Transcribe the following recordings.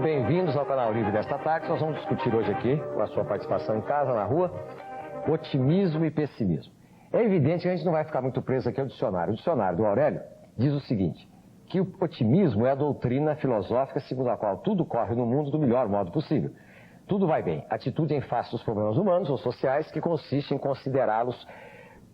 bem-vindos ao canal Livre desta tarde. Nós vamos discutir hoje aqui, com a sua participação em casa, na rua, otimismo e pessimismo. É evidente que a gente não vai ficar muito preso aqui ao dicionário. O dicionário do Aurélio diz o seguinte, que o otimismo é a doutrina filosófica segundo a qual tudo corre no mundo do melhor modo possível. Tudo vai bem. Atitude em face dos problemas humanos ou sociais que consiste em considerá-los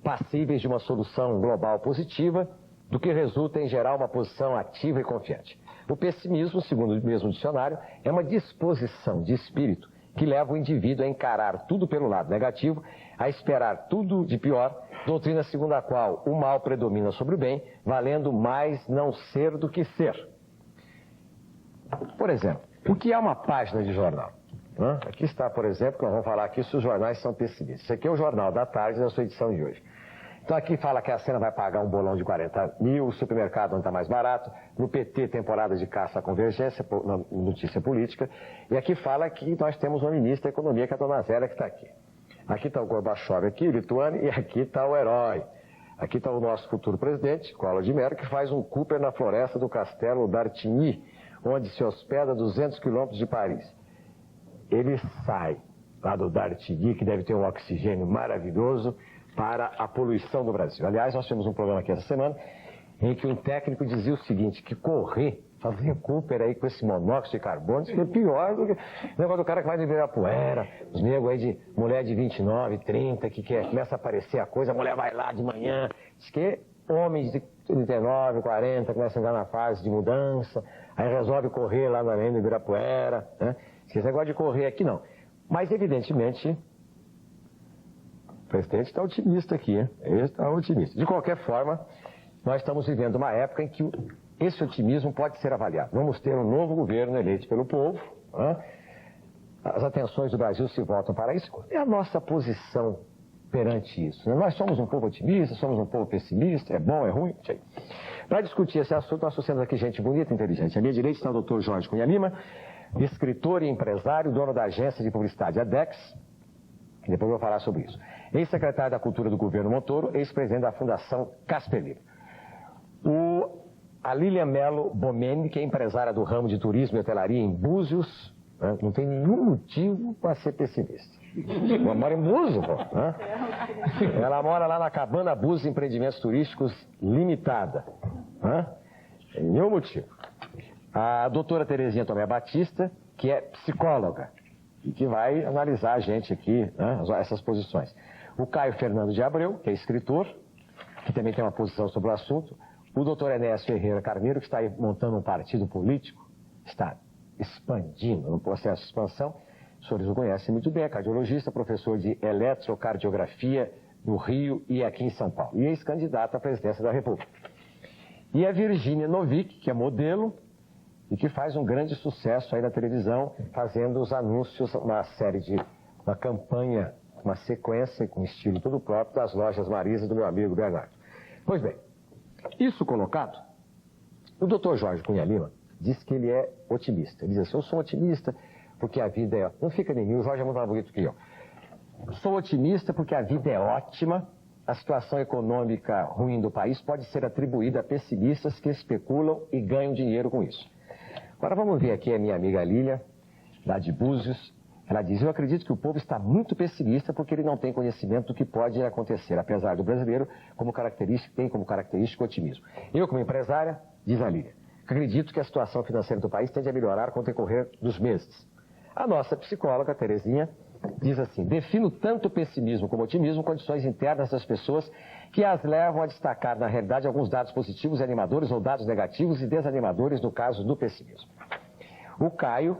passíveis de uma solução global positiva, do que resulta em gerar uma posição ativa e confiante. O pessimismo, segundo o mesmo dicionário, é uma disposição de espírito que leva o indivíduo a encarar tudo pelo lado negativo, a esperar tudo de pior, doutrina segundo a qual o mal predomina sobre o bem, valendo mais não ser do que ser. Por exemplo, o que é uma página de jornal? Aqui está, por exemplo, que nós vamos falar aqui se os jornais são pessimistas. Esse aqui é o Jornal da Tarde da sua edição de hoje. Então aqui fala que a Sena vai pagar um bolão de 40 mil, o supermercado não está mais barato, no PT temporada de caça à convergência, notícia política, e aqui fala que nós temos uma ministra da Economia, que é a dona Zélia, que está aqui. Aqui está o Gorbachev, aqui, Lituânia, e aqui está o herói. Aqui está o nosso futuro presidente, Collor de Mello, que faz um Cooper na floresta do castelo d'Artigny, onde se hospeda a 200 quilômetros de Paris. Ele sai lá do d'Artigny, que deve ter um oxigênio maravilhoso, para a poluição do Brasil. Aliás, nós tivemos um programa aqui essa semana em que um técnico dizia o seguinte, que correr, fazer Cooper aí com esse monóxido de carbono, isso é pior do que o negócio do cara que vai de Ibirapuera, os negros aí de mulher de 29, 30, que começa a aparecer a coisa, a mulher vai lá de manhã, diz que homens de 39, 40 começam a entrar na fase de mudança, aí resolve correr lá na arena do Ibirapuera, né? Esse negócio de correr aqui não. Mas, evidentemente, o presidente está otimista aqui, hein? Ele está otimista. De qualquer forma, nós estamos vivendo uma época em que esse otimismo pode ser avaliado. Vamos ter um novo governo eleito pelo povo, né? As atenções do Brasil se voltam para isso. Qual é a nossa posição perante isso? Nós somos um povo otimista, somos um povo pessimista, é bom, é ruim? Para discutir esse assunto, nós trouxemos aqui gente bonita e inteligente. À minha direita está o Dr. Jorge Cunha Lima, escritor e empresário, dono da agência de publicidade ADEX, e depois eu vou falar sobre isso. Ex-secretário da Cultura do governo Montoro, ex-presidente da Fundação Casper Libero. A Lilian Mello Bomeni, que é empresária do ramo de turismo e hotelaria em Búzios, né? Não tem nenhum motivo para ser pessimista. Ela mora em Búzios, pô, né? Ela mora lá na Cabana Búzios Empreendimentos Turísticos Limitada. Né? Tem nenhum motivo. A doutora Terezinha Tomé Batista, que é psicóloga, e que vai analisar a gente aqui, né, essas posições. O Caio Fernando de Abreu, que é escritor, que também tem uma posição sobre o assunto. O doutor Enéas Ferreira Carneiro, que está aí montando um partido político, está expandindo no processo de expansão. Os senhores o conhecem muito bem, é cardiologista, professor de eletrocardiografia no Rio e aqui em São Paulo. E ex-candidato à presidência da República. E a Virgínia Novick, que é modelo, e que faz um grande sucesso aí na televisão, fazendo os anúncios, uma campanha, uma sequência com estilo todo próprio das lojas Marisa do meu amigo Bernardo. Pois bem, isso colocado, o Dr. Jorge Cunha Lima diz que ele é otimista. Ele diz assim, eu sou otimista porque a vida é... Não fica nem mil, o Jorge é muito mais bonito que eu. Sou otimista porque a vida é ótima, a situação econômica ruim do país pode ser atribuída a pessimistas que especulam e ganham dinheiro com isso. Agora vamos ver aqui a minha amiga Lília, lá de Búzios. Ela diz, eu acredito que o povo está muito pessimista porque ele não tem conhecimento do que pode acontecer, apesar do brasileiro tem como característica o otimismo. Eu, como empresária, diz a Lília, acredito que a situação financeira do país tende a melhorar com o decorrer dos meses. A nossa psicóloga, Terezinha, diz assim, defino tanto pessimismo como otimismo condições internas das pessoas que as levam a destacar, na realidade, alguns dados positivos e animadores ou dados negativos e desanimadores no caso do pessimismo. O Caio,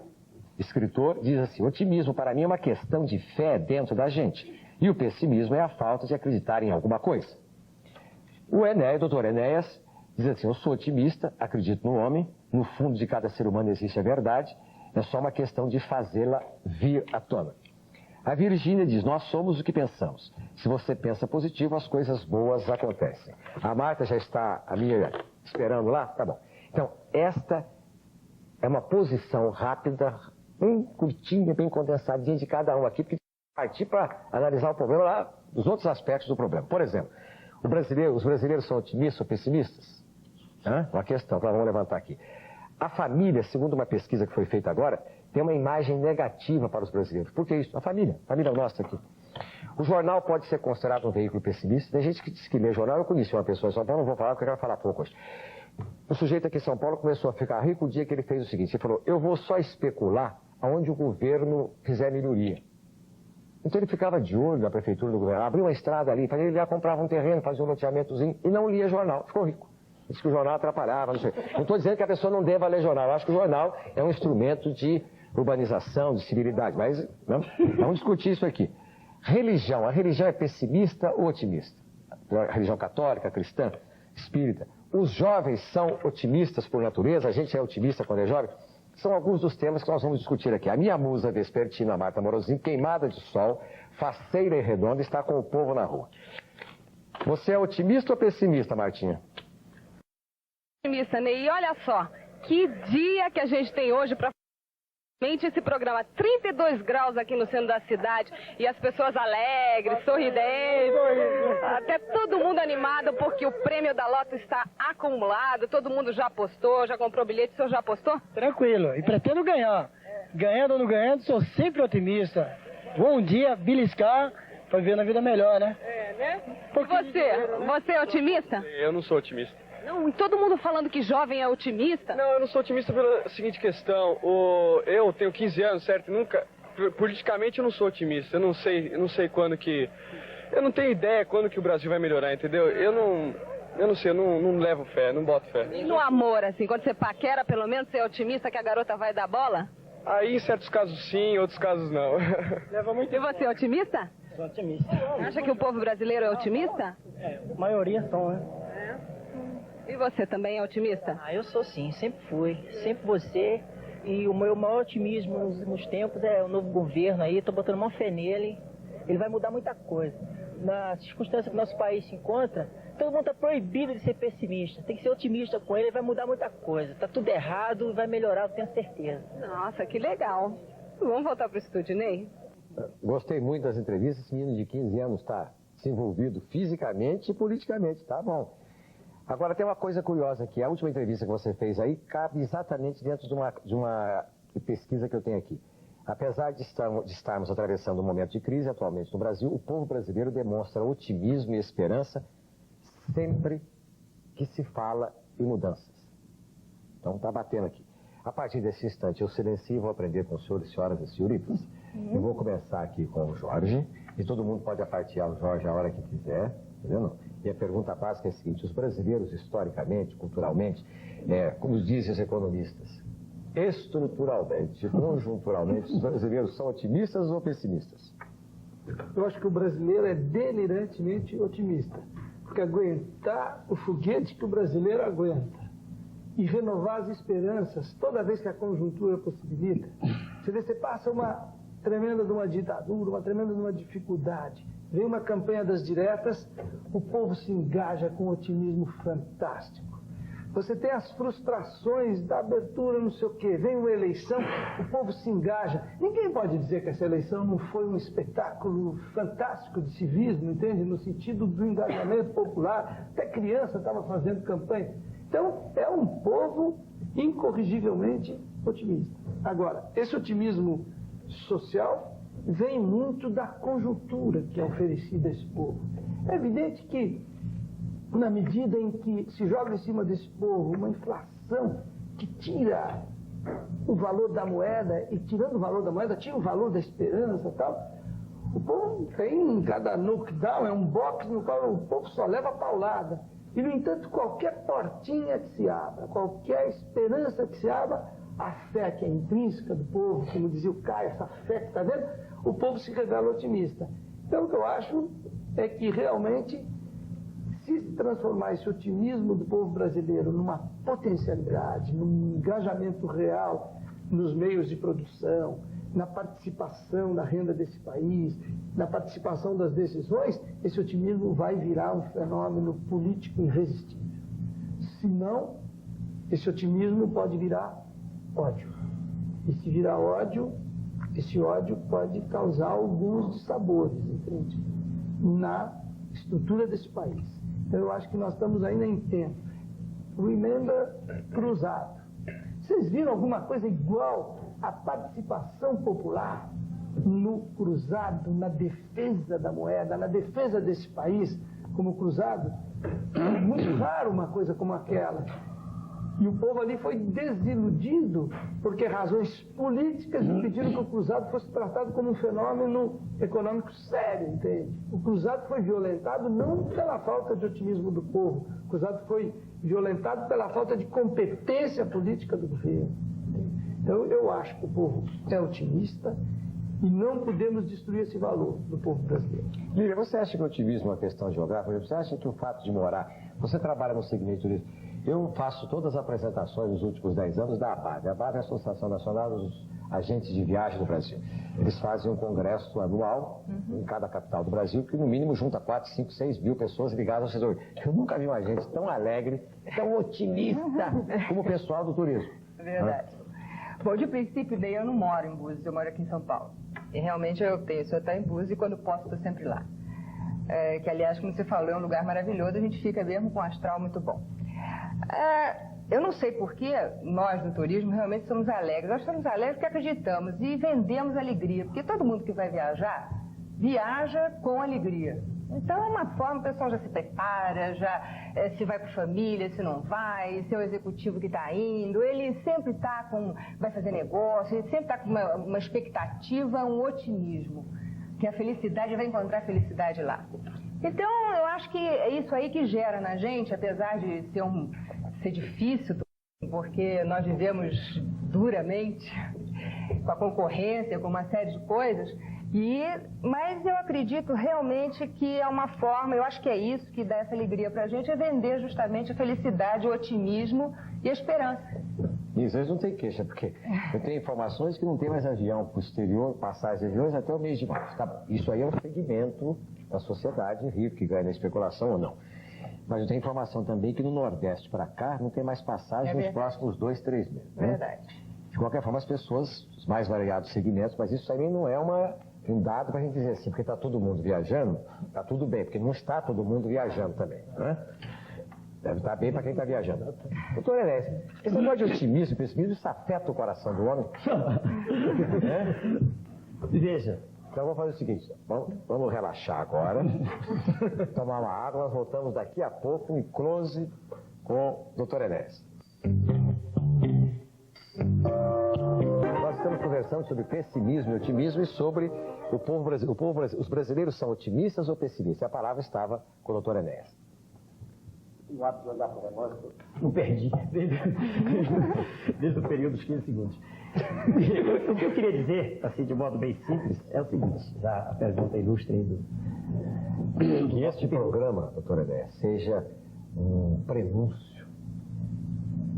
escritor, diz assim, otimismo para mim é uma questão de fé dentro da gente e o pessimismo é a falta de acreditar em alguma coisa. O doutor Enéas, diz assim, eu sou otimista, acredito no homem, no fundo de cada ser humano existe a verdade, é só uma questão de fazê-la vir à tona. A Virgínia diz, nós somos o que pensamos. Se você pensa positivo, as coisas boas acontecem. A Marta já está, a minha, esperando lá? Tá bom. Então, esta é uma posição rápida, bem curtinha, bem condensadinha de cada um aqui, porque partir para analisar o problema lá, os outros aspectos do problema. Por exemplo, os brasileiros são otimistas ou pessimistas? Uma questão que nós vamos levantar aqui. A família, segundo uma pesquisa que foi feita agora, tem uma imagem negativa para os brasileiros. Por que isso? A família nossa aqui. O jornal pode ser considerado um veículo pessimista. Tem gente que diz que lê jornal. Eu conheci uma pessoa em São Paulo, não vou falar porque eu quero falar pouco hoje. O sujeito aqui em São Paulo começou a ficar rico o dia que ele fez o seguinte. Ele falou, eu vou só especular aonde o governo fizer melhoria. Então ele ficava de olho na prefeitura do governo. Abriu uma estrada ali, ele já comprava um terreno, fazia um loteamentozinho e não lia jornal. Ficou rico. Diz que o jornal atrapalhava, não sei. Não estou dizendo que a pessoa não deva ler jornal. Eu acho que o jornal é um instrumento de urbanização, de civilidade. Mas não, vamos discutir isso aqui. Religião. A religião é pessimista ou otimista? A religião católica, cristã, espírita. Os jovens são otimistas por natureza? A gente é otimista quando é jovem? São alguns dos temas que nós vamos discutir aqui. A minha musa vespertina, Marta Morozinho, queimada de sol, faceira e redonda, está com o povo na rua. Você é otimista ou pessimista, Martinha? Otimista, Ney. E olha só, que dia que a gente tem hoje para esse programa. 32 graus aqui no centro da cidade e as pessoas alegres, sorridentes, até todo mundo animado porque o prêmio da Loto está acumulado, todo mundo já apostou, já comprou bilhete, o senhor já apostou? Tranquilo, e pretendo ganhar. Ganhando ou não ganhando, sou sempre otimista. Vou um dia beliscar para viver na vida melhor, né? É, né? E você é otimista? Eu não sou otimista. Não, todo mundo falando que jovem é otimista. Não, eu não sou otimista pela seguinte questão. Eu tenho 15 anos, certo? Nunca, politicamente eu não sou otimista. Eu não sei quando que... Eu não tenho ideia quando que o Brasil vai melhorar, entendeu? Eu não sei, eu não levo fé, não boto fé. E no amor, assim, quando você paquera, pelo menos você é otimista que a garota vai dar bola? Aí em certos casos sim, em outros casos não. Leva muito. E você é otimista? Sou otimista. Acha que o povo brasileiro é otimista? É, a maioria são, né? E você também é otimista? Eu sou sim, sempre fui, sempre você. E o meu maior otimismo nos últimos tempos é o novo governo aí, tô botando uma fé nele, ele vai mudar muita coisa. Na circunstância que o nosso país se encontra, todo mundo tá proibido de ser pessimista, tem que ser otimista com ele vai mudar muita coisa. Tá tudo errado e vai melhorar, eu tenho certeza. Nossa, que legal. Vamos voltar pro estúdio, Ney? Gostei muito das entrevistas, esse menino de 15 anos está se envolvido fisicamente e politicamente, tá bom. Agora, tem uma coisa curiosa aqui. A última entrevista que você fez aí cabe exatamente dentro de uma pesquisa que eu tenho aqui. Apesar de estarmos atravessando um momento de crise atualmente no Brasil, o povo brasileiro demonstra otimismo e esperança sempre que se fala em mudanças. Então, está batendo aqui. A partir desse instante, eu silencio e vou aprender com os senhores, senhoras e senhoritas. Eu vou começar aqui com o Jorge, e todo mundo pode apartear o Jorge a hora que quiser, entendeu? E a pergunta básica é a seguinte: os brasileiros, historicamente, culturalmente, como dizem os economistas, estruturalmente, conjunturalmente, os brasileiros são otimistas ou pessimistas? Eu acho que o brasileiro é delirantemente otimista, porque aguentar o foguete que o brasileiro aguenta e renovar as esperanças toda vez que a conjuntura possibilita. Você passa uma tremenda de uma ditadura, uma tremenda de uma dificuldade. Vem uma campanha das diretas, o povo se engaja com um otimismo fantástico. Você tem as frustrações da abertura, não sei o quê. Vem uma eleição, o povo se engaja. Ninguém pode dizer que essa eleição não foi um espetáculo fantástico de civismo, entende? No sentido do engajamento popular. Até criança estava fazendo campanha. Então, é um povo incorrigivelmente otimista. Agora, esse otimismo social vem muito da conjuntura que é oferecida a esse povo. É evidente que, na medida em que se joga em cima desse povo uma inflação que tira o valor da moeda, e tirando o valor da moeda, tira o valor da esperança e tal, o povo tem, cada knockdown, é um boxe no qual o povo só leva paulada. E, no entanto, qualquer portinha que se abra, qualquer esperança que se abra, a fé que é intrínseca do povo, como dizia o Caio, essa fé que está dentro, o povo se revela otimista. Então, o que eu acho é que, realmente, se transformar esse otimismo do povo brasileiro numa potencialidade, num engajamento real nos meios de produção, na participação na renda desse país, na participação das decisões, esse otimismo vai virar um fenômeno político irresistível. Se não, esse otimismo pode virar ódio. E se virar ódio, esse ódio pode causar alguns dissabores, entende? Na estrutura desse país. Então eu acho que nós estamos ainda em tempo. Remember cruzado. Vocês viram alguma coisa igual à participação popular no cruzado, na defesa da moeda, na defesa desse país como cruzado? É muito raro uma coisa como aquela. E o povo ali foi desiludido porque razões políticas impediram que o cruzado fosse tratado como um fenômeno econômico sério, entende? O cruzado foi violentado não pela falta de otimismo do povo, o cruzado foi violentado pela falta de competência política do governo. Entende? Então eu acho que o povo é otimista e não podemos destruir esse valor do povo brasileiro. Lívia, você acha que o otimismo é uma questão geográfica? Você acha que o fato de morar... Você trabalha no segmento turismo. Eu faço todas as apresentações nos últimos 10 anos da ABAV. A ABAV é a Associação Nacional dos Agentes de Viagem do Brasil. Eles fazem um congresso anual em cada capital do Brasil, que no mínimo junta 4, 5, 6 mil pessoas ligadas ao setor. Eu nunca vi uma gente tão alegre, tão otimista como o pessoal do turismo. Verdade. Bom, de princípio, daí eu não moro em Búzios, eu moro aqui em São Paulo. E realmente eu penso, eu estou em Búzios e quando posso estou sempre lá. Que, aliás, como você falou, é um lugar maravilhoso, a gente fica mesmo com um astral muito bom. Eu não sei por que nós do turismo realmente somos alegres. Nós somos alegres porque acreditamos e vendemos alegria. Porque todo mundo que vai viajar, viaja com alegria. Então é uma forma, o pessoal já se prepara, já se vai com família, se não vai, se é o executivo que está indo, ele sempre está vai fazer negócio, ele sempre está com uma expectativa, um otimismo. Que a felicidade vai encontrar felicidade lá. Então, eu acho que é isso aí que gera na gente, apesar de ser difícil, porque nós vivemos duramente com a concorrência, com uma série de coisas, mas eu acredito realmente que é uma forma, eu acho que é isso que dá essa alegria pra gente, é vender justamente a felicidade, o otimismo e a esperança. Isso, eles não têm queixa, porque eu tenho informações que não tem mais avião para o exterior, passagem de aviões até o mês de março. Tá? Isso aí é um segmento da sociedade rica, que ganha na especulação ou não. Mas eu tenho informação também que no Nordeste para cá não tem mais passagem nos próximos 2, 3 meses. Né? Verdade. De qualquer forma, as pessoas, os mais variados segmentos, mas isso também não é um dado para a gente dizer assim, porque está todo mundo viajando, está tudo bem, porque não está todo mundo viajando também. Né? Deve estar bem para quem está viajando. Doutor Enéas, esse negócio de otimismo e pessimismo, isso afeta o coração do homem? Veja. Então vamos fazer o seguinte, vamos relaxar agora, tomar uma água, nós voltamos daqui a pouco em close com o Dr. Enéas. Nós estamos conversando sobre pessimismo e otimismo e sobre o povo brasileiro. Os brasileiros são otimistas ou pessimistas? A palavra estava com o Dr. Enéas. O hábito de andar com a memória, não perdi, desde o período dos 15 segundos. O que eu queria dizer, assim, de modo bem simples, é o seguinte, já a pergunta ilustre aí do que este programa, doutor Enéas, seja um prenúncio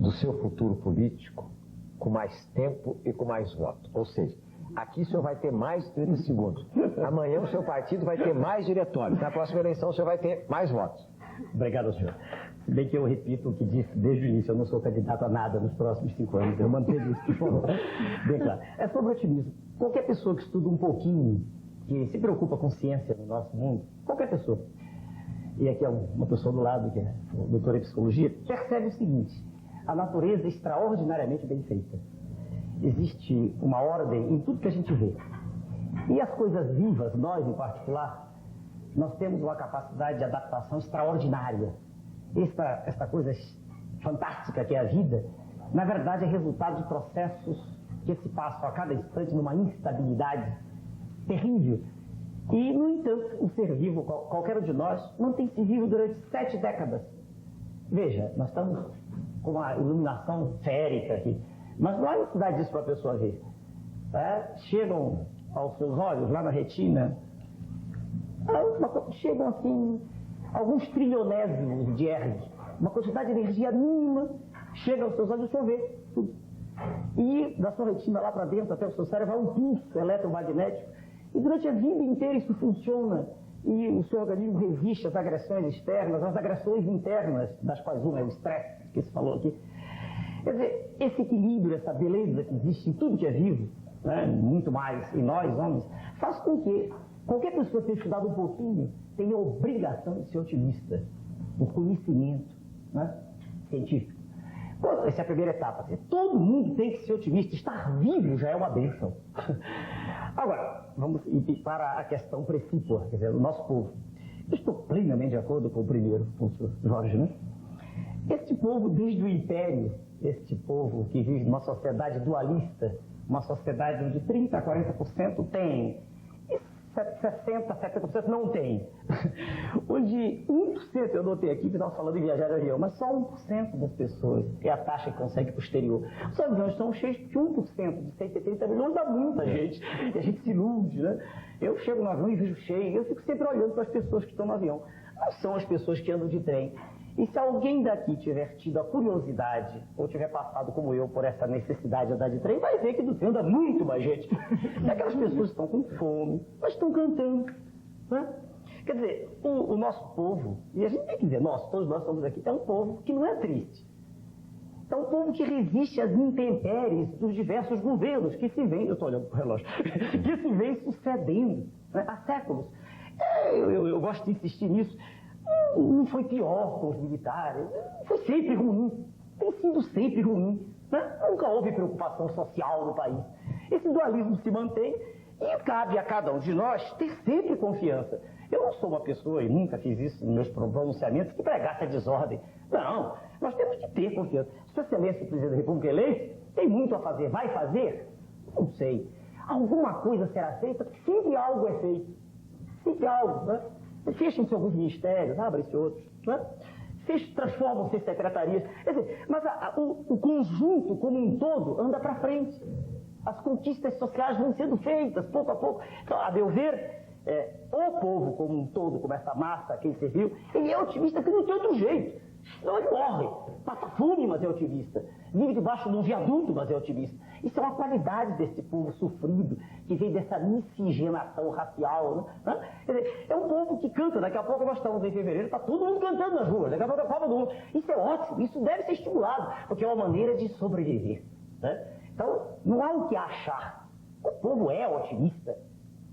do seu futuro político com mais tempo e com mais voto. Ou seja, aqui o senhor vai ter mais de 30 segundos. Amanhã o seu partido vai ter mais diretório. Na próxima eleição o senhor vai ter mais votos. Obrigado, senhor. Se bem que eu repito o que disse desde o início, eu não sou candidato a nada nos próximos 5 anos, eu mantenho isso bem claro. É sobre otimismo. Qualquer pessoa que estuda um pouquinho, que se preocupa com ciência no nosso mundo, qualquer pessoa, e aqui é uma pessoa do lado, que é doutora em psicologia, percebe o seguinte: a natureza é extraordinariamente bem feita. Existe uma ordem em tudo que a gente vê. E as coisas vivas, nós em particular, nós temos uma capacidade de adaptação extraordinária. Esta coisa fantástica que é a vida, na verdade é resultado de processos que se passam a cada instante numa instabilidade terrível. E, no entanto, um ser vivo, qualquer um de nós, mantém-se vivo durante 7 décadas. Veja, nós estamos com uma iluminação férica aqui, mas não há necessidade disso para a pessoa ver. Chegam aos seus olhos, lá na retina, chegam assim, alguns trilionésimos de erg, uma quantidade de energia mínima, chega aos seus olhos e o senhor vê tudo. E da sua retina lá para dentro, até o seu cérebro, há um pulso eletromagnético, e durante a vida inteira isso funciona, e o seu organismo resiste às agressões externas, às agressões internas, das quais uma é o estresse, que se falou aqui. Quer dizer, esse equilíbrio, essa beleza que existe em tudo que é vivo, né, muito mais em nós, homens, faz com que qualquer pessoa que tenha estudado um pouquinho tenha a obrigação de ser otimista. O conhecimento, né, científico Essa é a primeira etapa. Todo mundo tem que ser otimista. Estar vivo já é uma bênção. Agora, vamos para a questão precípua, quer dizer, o nosso povo. Eu estou plenamente de acordo com o primeiro, com o Jorge, né? Este povo, desde o Império, este povo que vive numa sociedade dualista, uma sociedade onde 30% a 40% tem, e 60%, 70% não tem. Onde 1%, eu notei aqui que nós falando em viajar de avião, mas só 1% das pessoas é a taxa que consegue para o exterior. Os aviões são cheios de 1% de 170 milhões, dá muita gente, e a gente se ilude, né? Eu chego no avião e vejo cheio, eu fico sempre olhando para as pessoas que estão no avião. Não são as pessoas que andam de trem. E se alguém daqui tiver tido a curiosidade, ou tiver passado como eu por essa necessidade de andar de trem, vai ver que do trem anda muito mais gente. E aquelas pessoas estão com fome, mas estão cantando, né? Quer dizer, o nosso povo, e a gente tem que dizer, todos nós estamos aqui, é um povo que não é triste. É um povo que resiste às intempéries dos diversos governos que se vêm, eu estou olhando para o relógio, que se vêm sucedendo, né, há séculos. Eu gosto de insistir nisso. Não foi pior com os militares, foi sempre ruim, tem sido sempre ruim, né? Nunca houve preocupação social no país. Esse dualismo se mantém e cabe a cada um de nós ter sempre confiança. Eu não sou uma pessoa, e nunca fiz isso nos meus pronunciamentos, que pregasse a desordem. Não, nós temos que ter confiança. Sua Excelência, o Presidente da República eleito, tem muito a fazer. Vai fazer? Não sei. Alguma coisa será feita, sempre algo é feito. Sempre algo, né? Fechem-se alguns ministérios, abrem-se outros, né? Transformam-se em secretarias. Quer dizer, mas o conjunto como um todo anda para frente. As conquistas sociais vão sendo feitas, pouco a pouco. Então, a meu ver, o povo como um todo, como essa massa que ele serviu, ele é otimista que não tem outro jeito. Senão ele morre. Passa fome, mas é otimista. Vive debaixo de um viaduto, mas é otimista. Isso é uma qualidade desse povo sofrido, que vem dessa miscigenação racial, né? Quer dizer, é um povo que canta. Daqui a pouco nós estamos em fevereiro, está todo mundo cantando nas ruas. Daqui a pouco é a Copa do Mundo. Isso é ótimo, isso deve ser estimulado, porque é uma maneira de sobreviver, né? Então, não há o que achar. O povo é otimista.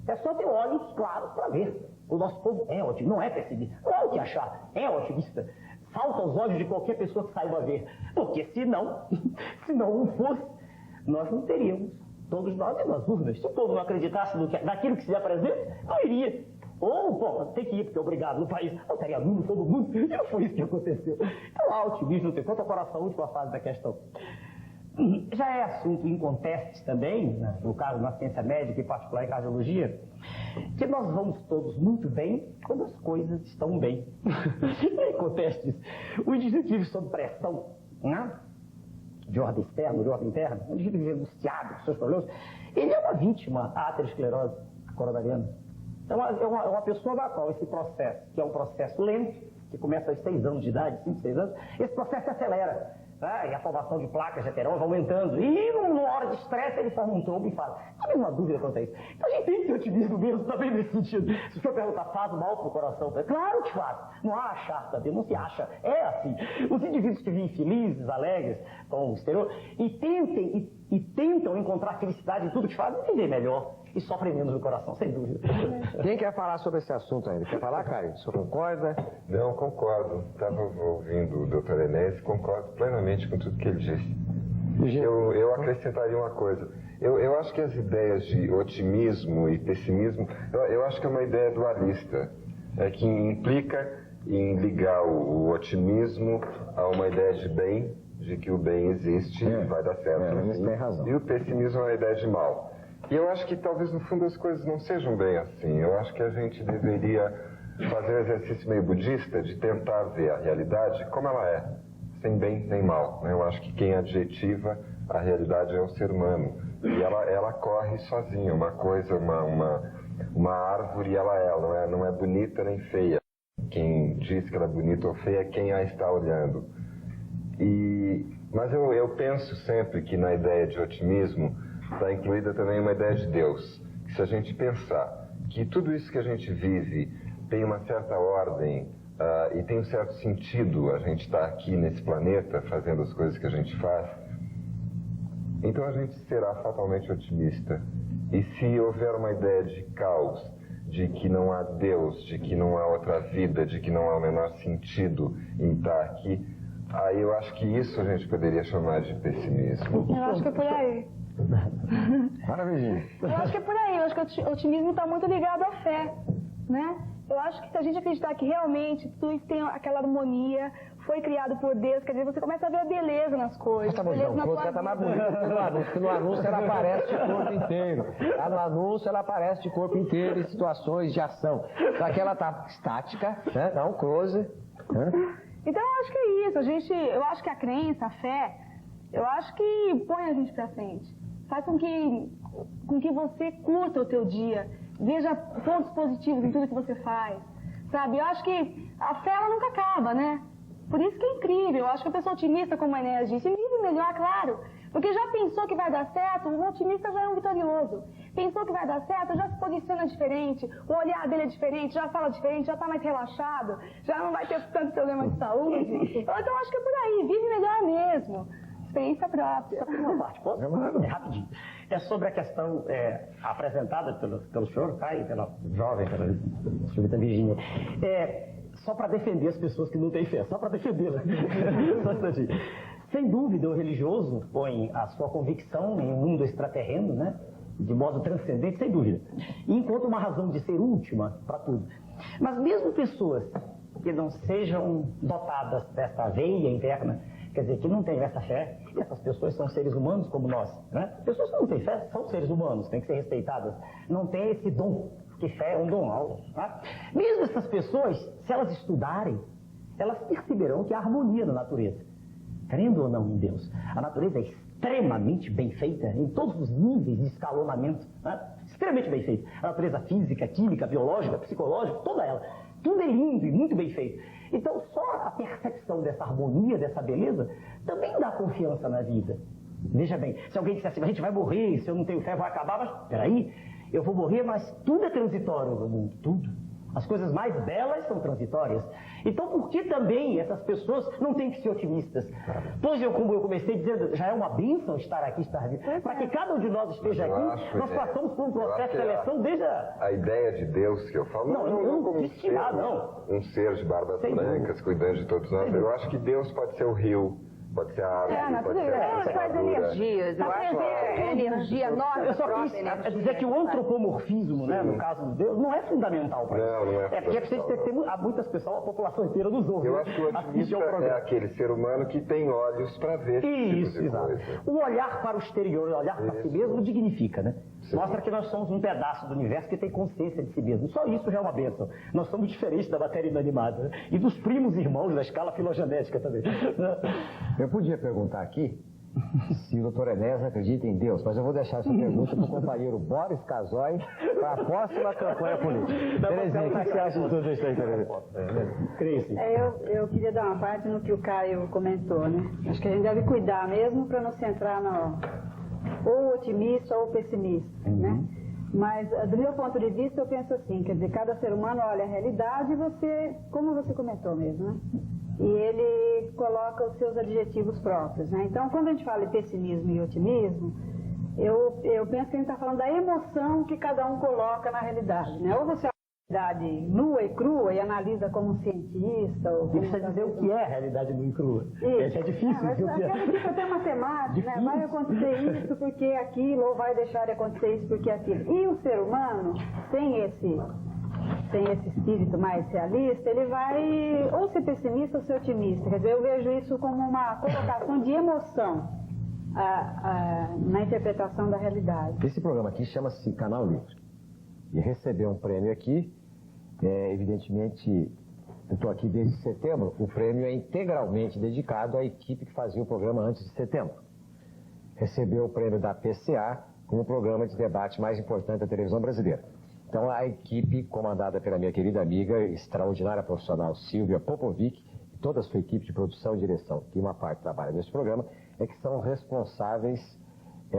É só ter olhos claros para ver. O nosso povo é otimista, não é pessimista. Não há o que achar, é otimista. Salta aos olhos de qualquer pessoa que saiba ver. Porque se não não fosse, nós não teríamos, todos nós, nas urnas. Se o povo não acreditasse naquilo que se apresenta, não iria. Ou, pô, tem que ir, porque é obrigado no país. Eu teria aluno, todo mundo. E não foi isso que aconteceu. Então, há otimismo, tem quanto ao coração, a última fase da questão. Já é assunto em contestes também, né, no caso na ciência médica, em particular em cardiologia, que nós vamos todos muito bem quando as coisas estão bem. Em contestes, o indivíduo vive sob pressão, né, de ordem externa, de ordem interna, o indivíduo vive angustiado com seus problemas, ele é uma vítima da aterosclerose coronariana. Então, é uma pessoa da qual esse processo, que é um processo lento, que começa aos 6 anos de idade, 5, 6 anos, esse processo se acelera. E a formação de placas de ateroma vai aumentando. E numa hora de estresse ele forma um trombo e fala. Não há nenhuma dúvida quanto a isso. Então a gente tem que ter otimismo mesmo também nesse sentido. Se o senhor perguntar, faz mal pro coração? Claro que faz. Não há achar também, não se acha. É assim. Os indivíduos que vivem felizes, alegres, com o exterior, e tentam encontrar felicidade em tudo que fazem, vivem melhor. E sofrem menos no coração, sem dúvida. Quem quer falar sobre esse assunto ainda? Quer falar, Karen? O senhor concorda? Não, concordo. Estava ouvindo o Dr. Enéas e concordo plenamente com tudo que ele disse. Eu acrescentaria uma coisa. Eu acho que as ideias de otimismo e pessimismo, eu acho que é uma ideia dualista, que implica em ligar o otimismo a uma ideia de bem, de que o bem existe e vai dar certo. Você tem razão. E o pessimismo é uma ideia de mal. E eu acho que talvez no fundo as coisas não sejam bem assim. Eu acho que a gente deveria fazer um exercício meio budista de tentar ver a realidade como ela é, sem bem nem mal. Eu acho que quem adjetiva a realidade é o ser humano. E ela corre sozinha, uma coisa, uma árvore, ela não é bonita nem feia. Quem diz que ela é bonita ou feia é quem a está olhando. Mas eu penso sempre que na ideia de otimismo está incluída também uma ideia de Deus. Que se a gente pensar que tudo isso que a gente vive tem uma certa ordem e tem um certo sentido a gente estar aqui nesse planeta fazendo as coisas que a gente faz, então a gente será fatalmente otimista. E se houver uma ideia de caos, de que não há Deus, de que não há outra vida, de que não há o menor sentido em estar aqui, Aí eu acho que isso a gente poderia chamar de pessimismo. Eu acho que é por aí. Maravilha. Eu acho que é por aí. Eu acho que o otimismo está muito ligado à fé, né? Eu acho que se a gente acreditar que realmente tudo isso tem aquela harmonia, foi criado por Deus, quer dizer, você começa a ver a beleza nas coisas. Tá bom, beleza então, ela tá mais bonita que no anúncio, porque no anúncio ela aparece de corpo inteiro. Lá no anúncio ela aparece de corpo inteiro em situações de ação. Só que ela tá estática, né? Dá um close. Né? Então eu acho que é isso. Eu acho que a crença, a fé, eu acho que põe a gente pra frente. Faz com que você curta o teu dia, veja pontos positivos em tudo que você faz, sabe? Eu acho que a fé, ela nunca acaba, né? Por isso que é incrível. Eu acho que a pessoa otimista, como a Enéas disse, vive melhor, claro. Porque já pensou que vai dar certo, o otimista já é um vitorioso. Pensou que vai dar certo, já se posiciona diferente, o olhar dele é diferente, já fala diferente, já está mais relaxado, já não vai ter tanto problema de saúde. Então eu acho que é por aí, vive melhor mesmo. Experiência própria. Uma parte, posso? É rapidinho. É sobre a questão apresentada pelo senhor, tá? E pela jovem, pela senhorita Virgínia. Só para defender as pessoas que não têm fé, só para defendê-las. Só isso assim. Sem dúvida, o religioso põe a sua convicção em um mundo extraterreno, né? De modo transcendente, sem dúvida. E encontra uma razão de ser última para tudo. Mas mesmo pessoas que não sejam dotadas dessa veia interna, quer dizer, que não têm essa fé, e essas pessoas são seres humanos como nós, né? Pessoas que não têm fé são seres humanos, têm que ser respeitadas. Não têm esse dom, porque fé é um dom alto. Tá? Mesmo essas pessoas, se elas estudarem, elas perceberão que há harmonia na natureza. Crendo ou não em Deus, a natureza é extremamente bem feita em todos os níveis de escalonamento, né? Extremamente bem feita. A natureza física, química, biológica, psicológica, toda ela. Tudo é lindo e muito bem feito. Então, só a percepção dessa harmonia, dessa beleza, também dá confiança na vida. Veja bem, se alguém disser assim, a gente vai morrer, se eu não tenho fé, vai acabar, mas peraí, eu vou morrer, mas tudo é transitório no mundo, tudo. As coisas mais belas são transitórias. Então, por que também essas pessoas não têm que ser otimistas? Pois como eu comecei dizendo, já é uma bênção estar aqui, para que cada um de nós esteja aqui, nós passamos por um processo de seleção desde a ideia de Deus que eu falo, não como um ser de barbas brancas, cuidando de todos nós. Eu acho que Deus pode ser o rio, pode ser a árvore, pode ser a faz energias, eu acho que é energia nossa. Eu só quis dizer que o antropomorfismo, né, no caso de Deus, não é fundamental para isso. Não é. É porque precisa ter muitas pessoas, a população inteira nos ouve. Eu acho que o otimista é aquele ser humano que tem olhos para ver esse tipo de coisa. O olhar para o exterior, o olhar para si mesmo, dignifica, né? Sim. Mostra que nós somos um pedaço do universo que tem consciência de si mesmo. Só isso já é uma bênção. Nós somos diferentes da matéria inanimada, né? E dos primos irmãos da escala filogenética também. Eu podia perguntar aqui se o doutor Enéas acredita em Deus, mas eu vou deixar essa pergunta para o companheiro Boris Casoy para a próxima campanha política. Terezinha, o que você acha de tudo isso aí, Terezinha? Eu queria dar uma parte no que o Caio comentou, né? Acho que a gente deve cuidar mesmo para não se entrar ou otimista ou pessimista, né? Mas, do meu ponto de vista, eu penso assim, quer dizer, cada ser humano olha a realidade e como você comentou mesmo, né? E ele coloca os seus adjetivos próprios, né? Então, quando a gente fala em pessimismo e otimismo, eu penso que a gente está falando da emoção que cada um coloca na realidade, né? Ou você realidade nua e crua e analisa como um cientista. Ou você precisa dizer o que é a realidade nua e crua. Isso. É difícil. Mas fica até matemática, né? Vai acontecer isso porque aquilo, ou vai deixar de acontecer isso porque aquilo. E o ser humano tem esse espírito mais realista, ele vai ou ser pessimista ou ser otimista. Quer dizer, eu vejo isso como uma colocação de emoção na interpretação da realidade. Esse programa aqui chama-se Canal Livre. E recebeu um prêmio aqui. Evidentemente, eu estou aqui desde setembro, o prêmio é integralmente dedicado à equipe que fazia o programa antes de setembro. Recebeu o prêmio da PCA como o programa de debate mais importante da televisão brasileira. Então, a equipe comandada pela minha querida amiga, extraordinária profissional Silvia Popovic, e toda a sua equipe de produção e direção, que uma parte trabalha nesse programa, é que são responsáveis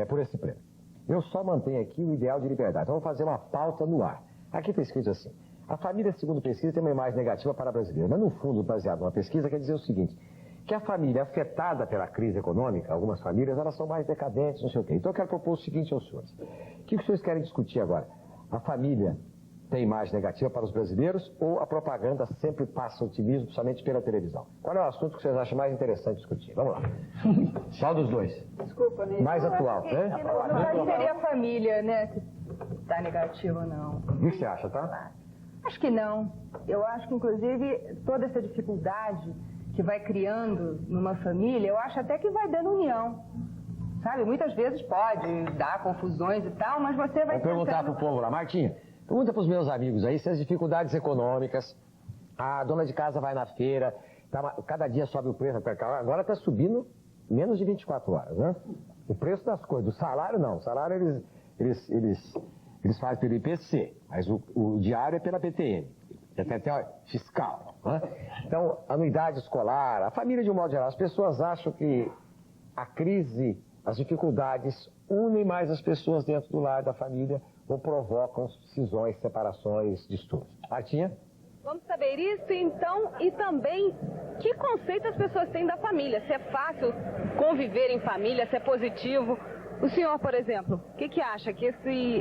por esse prêmio. Eu só mantenho aqui o ideal de liberdade. Então, vamos fazer uma pauta no ar. Aqui está escrito assim: a família, segundo pesquisa, tem uma imagem negativa para a brasileira. Mas, no fundo, baseado numa pesquisa, quer dizer o seguinte, que a família afetada pela crise econômica, algumas famílias, elas são mais decadentes, não sei o quê. Então, eu quero propor o seguinte aos senhores. O que os senhores querem discutir agora? A família tem imagem negativa para os brasileiros ou a propaganda sempre passa otimismo somente pela televisão? Qual é o assunto que vocês acham mais interessante discutir? Vamos lá. Qual dos dois? Desculpa, Ney. Mais atual, né? Não seria a família, né, que tá negativa, não. O que você acha, tá? Acho que não. Eu acho que, inclusive, toda essa dificuldade que vai criando numa família, eu acho até que vai dando união. Sabe? Muitas vezes pode dar confusões e tal, mas você vai... Vou perguntar pro povo lá. Martinha, pergunta pros meus amigos aí se as dificuldades econômicas, a dona de casa vai na feira, cada dia sobe o preço, agora está subindo menos de 24 horas, né? O preço das coisas, do salário não, o salário eles fazem pelo IPC, mas o diário é pela PTN, até fiscal, né? Então, anuidade escolar, a família de um modo geral, as pessoas acham que a crise, as dificuldades unem mais as pessoas dentro do lar da família ou provocam cisões, separações, distúrbios. Martinha? Vamos saber isso, então, e também que conceito as pessoas têm da família. Se é fácil conviver em família, se é positivo. O senhor, por exemplo, o que acha? Que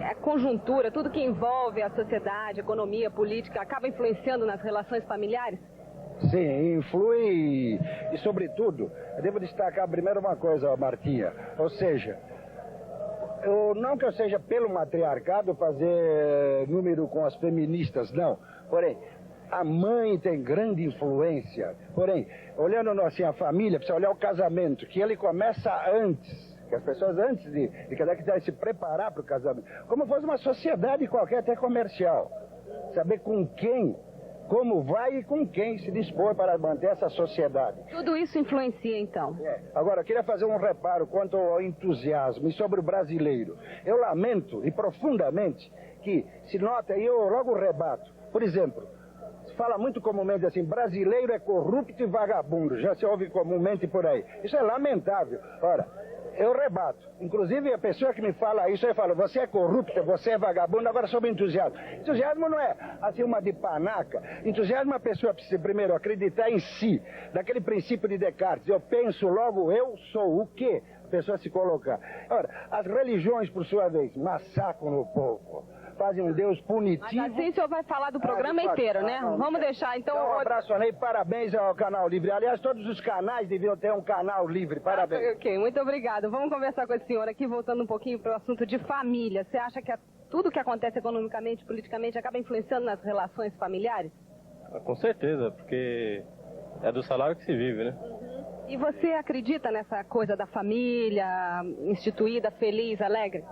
a conjuntura, tudo que envolve a sociedade, economia, política, acaba influenciando nas relações familiares? Sim, influi e, sobretudo, eu devo destacar primeiro uma coisa, Martinha, ou seja, não que eu seja pelo matriarcado fazer número com as feministas, não, porém, a mãe tem grande influência, porém, olhando assim a família, precisa olhar o casamento, que ele começa antes. Que as pessoas antes de quiserem se preparar para o casamento, como fosse uma sociedade qualquer, até comercial, saber com quem, como vai e com quem se dispor para manter essa sociedade. Tudo isso influencia, então? Agora, eu queria fazer um reparo quanto ao entusiasmo e sobre o brasileiro. Eu lamento e profundamente que se nota, e eu logo rebato, por exemplo, se fala muito comumente assim, brasileiro é corrupto e vagabundo, já se ouve comumente por aí. Isso é lamentável. Ora, eu rebato. Inclusive, a pessoa que me fala isso, eu falo, você é corrupto, você é vagabundo, agora sobre entusiasmo. Entusiasmo não é assim uma de panaca. Entusiasmo é a pessoa precisa primeiro acreditar em si, daquele princípio de Descartes. Eu penso, logo eu sou o quê? A pessoa se colocar. Ora, as religiões, por sua vez, massacram o povo. Fazem um Deus punitivo. Mas assim o senhor vai falar do programa inteiro, né? Vamos deixar, então... Um abraço, Ney, parabéns ao Canal Livre. Aliás, todos os canais deviam ter um canal livre, parabéns. Ok, muito obrigado. Vamos conversar com esse senhor aqui, voltando um pouquinho para o assunto de família. Você acha que tudo que acontece economicamente, politicamente, acaba influenciando nas relações familiares? Com certeza, porque é do salário que se vive, né? E você acredita nessa coisa da família instituída, feliz, alegre?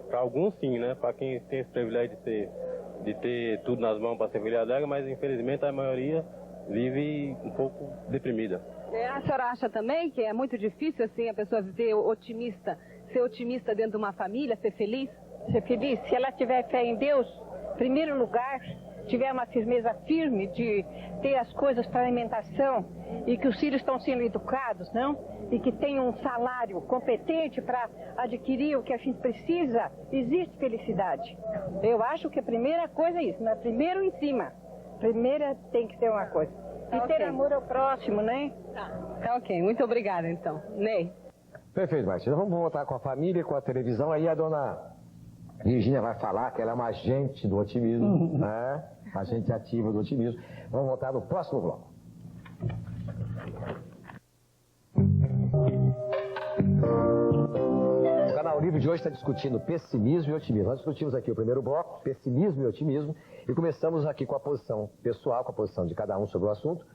Para alguns sim, né? Para quem tem esse privilégio de ter tudo nas mãos para ser feliz alegre, mas infelizmente a maioria vive um pouco deprimida. A senhora acha também que é muito difícil assim a pessoa ser otimista dentro de uma família, ser feliz? Ser feliz, se ela tiver fé em Deus, em primeiro lugar, tiver uma firmeza firme de ter as coisas para alimentação e que os filhos estão sendo educados, não? E que tem um salário competente para adquirir o que a gente precisa, existe felicidade. Eu acho que a primeira coisa é isso, né? Primeiro em cima. Primeiro tem que ter uma coisa. E ter amor ao próximo, né? Tá ok, muito obrigada então. Ney. Perfeito, Martina. Vamos voltar com a família, com a televisão. Aí a dona Virgínia vai falar que ela é uma agente do otimismo, né? Uma agente ativa do otimismo. Vamos voltar no próximo bloco. O Canal Livre de hoje está discutindo pessimismo e otimismo. Nós discutimos aqui o primeiro bloco, pessimismo e otimismo, e começamos aqui com a posição pessoal, com a posição de cada um sobre o assunto,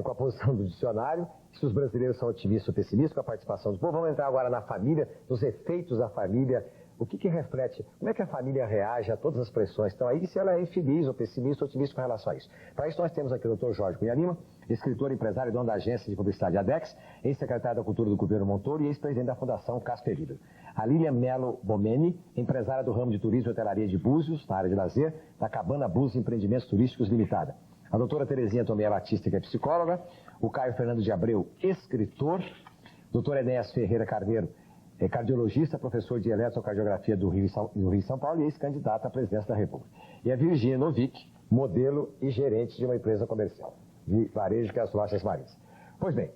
com a posição do dicionário, se os brasileiros são otimistas ou pessimistas, com a participação do povo. Vamos entrar agora na família, nos efeitos da família, o que reflete, como é que a família reage a todas as pressões que estão aí, se ela é infeliz ou pessimista ou otimista com relação a isso. Para isso nós temos aqui o Dr. Jorge Cunha Lima, escritor, empresário e dono da agência de publicidade ADEX, ex-secretário da Cultura do governo Montoro e ex-presidente da Fundação Casper Libero. A Lilian Melo Bomeni, empresária do ramo de turismo e hotelaria de Búzios, na área de lazer, da Cabana Búzios Empreendimentos Turísticos Limitada. A doutora Terezinha Tomé Batista, que é psicóloga, o Caio Fernando de Abreu, escritor, doutor Enéas Ferreira Carneiro, cardiologista, professor de eletrocardiografia do Rio e São Paulo e ex-candidato à presidência da República. E a Virgínia Novick, modelo e gerente de uma empresa comercial de varejo, que é as Lojas Marins. Pois bem,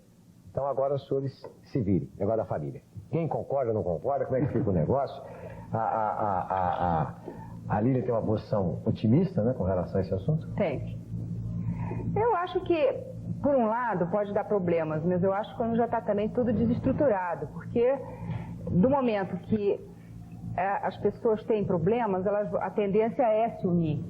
então agora os senhores se virem, negócio da família. Quem concorda ou não concorda, como é que fica o negócio? A Lília tem uma posição otimista, né, com relação a esse assunto? Tem. Eu acho que, por um lado, pode dar problemas, mas eu acho que quando já está também tudo desestruturado, porque do momento que as pessoas têm problemas, a tendência é se unir.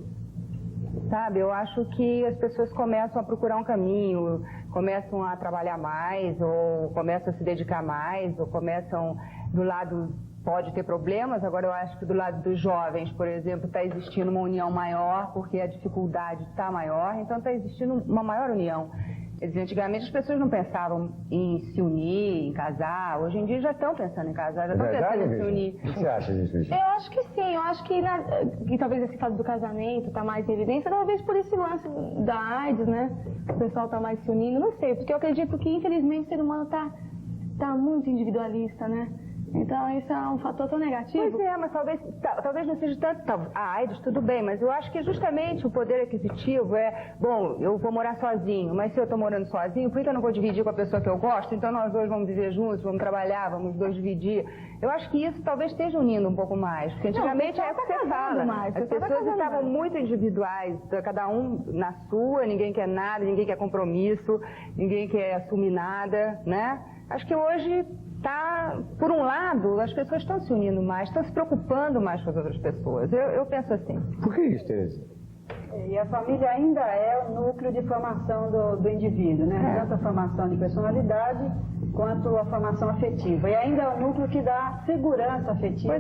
Sabe, eu acho que as pessoas começam a procurar um caminho, começam a trabalhar mais, ou começam a se dedicar mais, ou começam do lado, pode ter problemas, agora eu acho que do lado dos jovens, por exemplo, está existindo uma união maior, porque a dificuldade está maior, então está existindo uma maior união. Quer dizer, antigamente as pessoas não pensavam em se unir, em casar, hoje em dia já estão pensando em casar, já estão pensando em se unir. O que você acha disso, Virginia? Eu acho que sim, eu acho que talvez esse fato do casamento está mais em evidência, talvez por esse lance da AIDS, né? O pessoal está mais se unindo, não sei, porque eu acredito que infelizmente o ser humano tá muito individualista, né? Então isso é um fator tão negativo. Pois é, mas talvez não seja tanto a AIDS, tudo bem, mas eu acho que justamente o poder aquisitivo bom, eu vou morar sozinho, mas se eu estou morando sozinho, por que eu não vou dividir com a pessoa que eu gosto? Então nós dois vamos viver juntos, vamos trabalhar, vamos dois dividir. Eu acho que isso talvez esteja unindo um pouco mais, porque antigamente é o que você fala. As pessoas estavam muito individuais, cada um na sua, ninguém quer nada, ninguém quer compromisso, ninguém quer assumir nada, né? Acho que hoje por um lado, as pessoas estão se unindo mais, estão se preocupando mais com as outras pessoas. Eu penso assim. Por que isso, Tereza? E a família ainda é o núcleo de formação do indivíduo, né? Tanto a formação de personalidade quanto a formação afetiva. E ainda é o núcleo que dá segurança afetiva,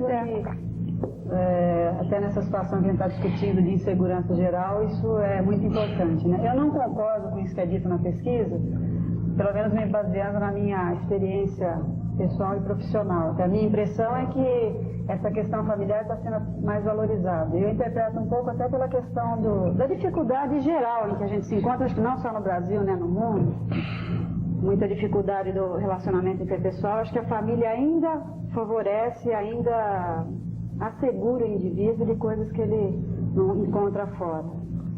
até nessa situação que a gente está discutindo de insegurança geral, isso é muito importante, né? Eu não concordo com isso que é dito na pesquisa, pelo menos me baseando na minha experiência pessoal e profissional. A minha impressão é que essa questão familiar está sendo mais valorizada. Eu interpreto um pouco até pela questão da dificuldade geral em que a gente se encontra, acho que não só no Brasil, né, no mundo, muita dificuldade do relacionamento interpessoal. Acho que a família ainda favorece, ainda assegura o indivíduo de coisas que ele não encontra fora.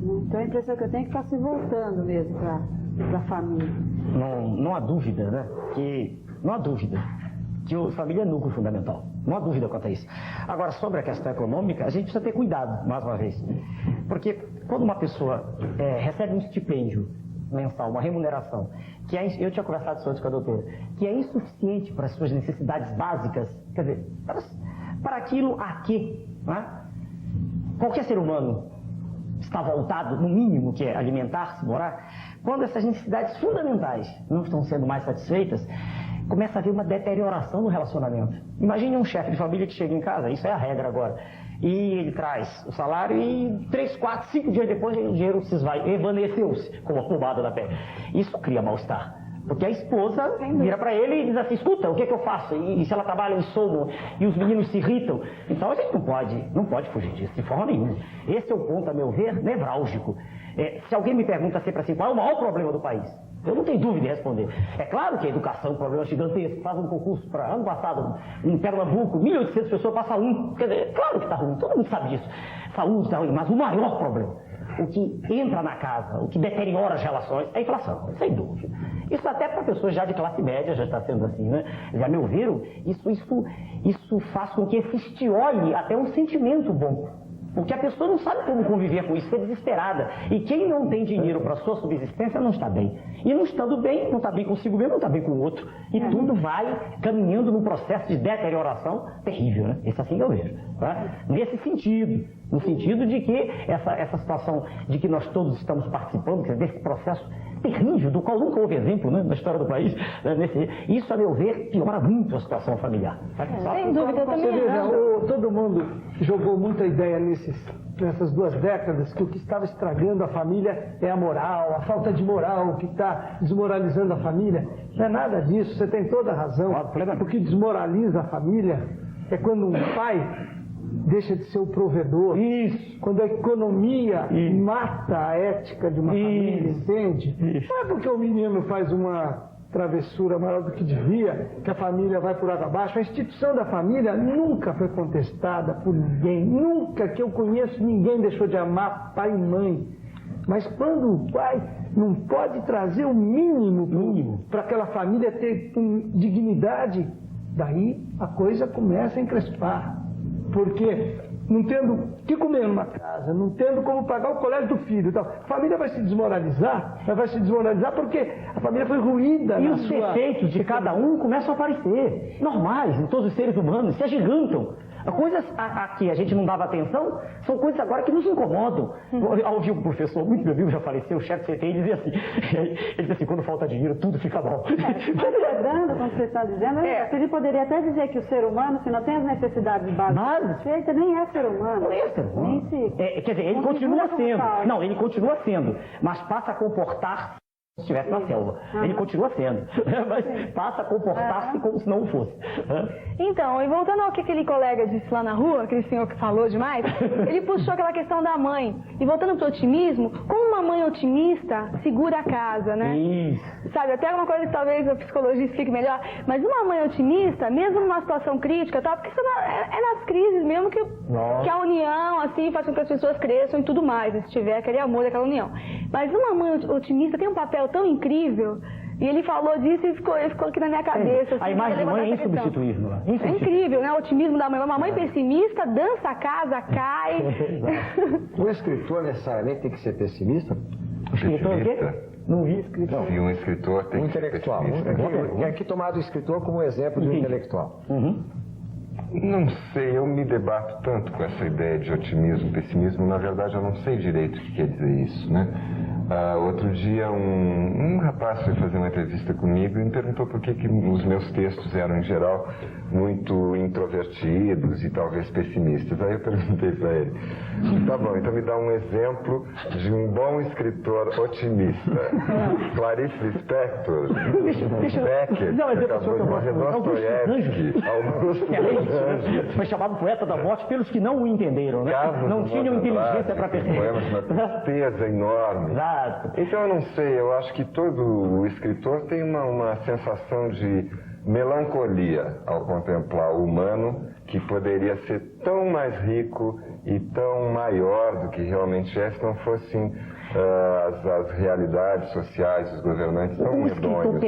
Então a impressão que eu tenho é que está se voltando mesmo para a família. Não há dúvida, né? Não há dúvida que a família é núcleo fundamental. Não há dúvida quanto a isso. Agora, sobre a questão econômica, a gente precisa ter cuidado, mais uma vez. Porque quando uma pessoa recebe um estipêndio mensal, uma remuneração, eu tinha conversado isso antes com a doutora, que é insuficiente para as suas necessidades básicas, quer dizer, para aquilo a que, né? Qualquer ser humano está voltado, no mínimo, que é alimentar-se, morar. Quando essas necessidades fundamentais não estão sendo mais satisfeitas, começa a haver uma deterioração no relacionamento. Imagine um chefe de família que chega em casa, isso é a regra agora, e ele traz o salário e 3, 4, 5 dias depois o dinheiro se esvai, evaneceu-se com a pomada da pele. Isso cria mal-estar. Porque a esposa vira para ele e diz assim, escuta, o que é que eu faço? E se ela trabalha em sono e os meninos se irritam? Então a gente não pode fugir disso, de forma nenhuma. Esse é o ponto, a meu ver, nevrálgico. Se alguém me pergunta sempre assim, qual é o maior problema do país? Eu não tenho dúvida em responder. É claro que a educação é um problema gigantesco. Faz um concurso para ano passado, em Pernambuco, 1.800 pessoas passam um. Quer dizer, claro que está ruim, todo mundo sabe disso. Saúde está ruim, mas o maior problema, o que entra na casa, o que deteriora as relações, é a inflação, sem dúvida. Isso até para pessoas já de classe média já está sendo assim, né? Já me ouviram? Isso faz com que se olhe até um sentimento bom. Porque a pessoa não sabe como conviver com isso, fica desesperada. E quem não tem dinheiro para a sua subsistência não está bem. E não estando bem, não está bem consigo mesmo, não está bem com o outro. E tudo vai caminhando num processo de deterioração terrível, né? Isso assim eu vejo. Tá? Nesse sentido, no sentido de que essa situação de que nós todos estamos participando, desse processo terrível, do qual nunca houve exemplo, né, na história do país, isso, a meu ver, piora muito a situação familiar. Sem dúvida, também. Todo mundo jogou muita ideia nessas 2 décadas que o que estava estragando a família é a moral, a falta de moral, o que está desmoralizando a família. Não é nada disso, você tem toda a razão. O que desmoraliza a família é quando um pai deixa de ser o provedor. Isso. Quando a economia mata a ética de uma família, entende? Não é porque o menino faz uma travessura maior do que devia, que a família vai por água abaixo. A instituição da família nunca foi contestada por ninguém. Nunca que eu conheço ninguém deixou de amar pai e mãe. Mas quando o pai não pode trazer o mínimo para aquela família ter dignidade, daí a coisa começa a encrespar. Porque não tendo o que comer numa casa, não tendo como pagar o colégio do filho e tal. A família vai se desmoralizar, porque a família foi ruída. E os defeitos de cada um começam a aparecer, normais, em todos os seres humanos, se agigantam. Coisas a que a gente não dava atenção são coisas agora que nos incomodam. Eu ouvi um professor, muito meu amigo, já faleceu, o chefe CTI, dizia assim, ele dizia assim, quando falta dinheiro, tudo fica mal. Lembrando, como você está dizendo, você poderia até dizer que o ser humano, se não tem as necessidades básicas feitas, nem é ser humano. Não é ser humano. Quer dizer, ele continua sendo. Não, ele continua sendo, mas passa a comportar-se se estivesse na selva. Ele continua sendo, mas passa a comportar-se como se não o fosse. Então, e voltando ao que aquele colega disse lá na rua, aquele senhor que falou demais, ele puxou aquela questão da mãe. E voltando para o otimismo, como uma mãe otimista segura a casa, né? Isso. Sabe, até uma coisa que talvez a psicologia explique melhor, mas uma mãe otimista, mesmo numa situação crítica, tá? Porque isso é nas crises mesmo que a união, assim, faz com que as pessoas cresçam e tudo mais, se tiver aquele amor, aquela união. Mas uma mãe otimista tem um papel tão incrível, e ele falou disso e ficou aqui na minha cabeça. Assim, a imagem da mãe é insubstituível. É incrível, né? O otimismo da mãe. Uma mãe pessimista dança a casa, cai. O escritor necessariamente tem que ser pessimista? O escritor o quê? Não vi escritor. Sim, um escritor tem que ser intelectual. pessimista. É aqui tomado o escritor como exemplo de um intelectual. Não sei, eu me debato tanto com essa ideia de otimismo, pessimismo. Na verdade, eu não sei direito o que quer dizer isso, né? Outro dia, um rapaz foi fazer uma entrevista comigo e me perguntou por que os meus textos eram, em geral, muito introvertidos e talvez pessimistas. Aí eu perguntei para ele, tá bom, então me dá um exemplo de um bom escritor otimista. Clarice Lispector, Beckett, Dostoiévski, Augusto Anjos. Foi chamado poeta da morte pelos que não o entenderam, né? Não tinham inteligência para perceber. Poemas de uma tristeza enorme. Então eu não sei, eu acho que todo escritor tem uma sensação de melancolia ao contemplar o humano, que poderia ser tão mais rico e tão maior do que realmente é se não fossem as realidades sociais, os governantes tão medonhos.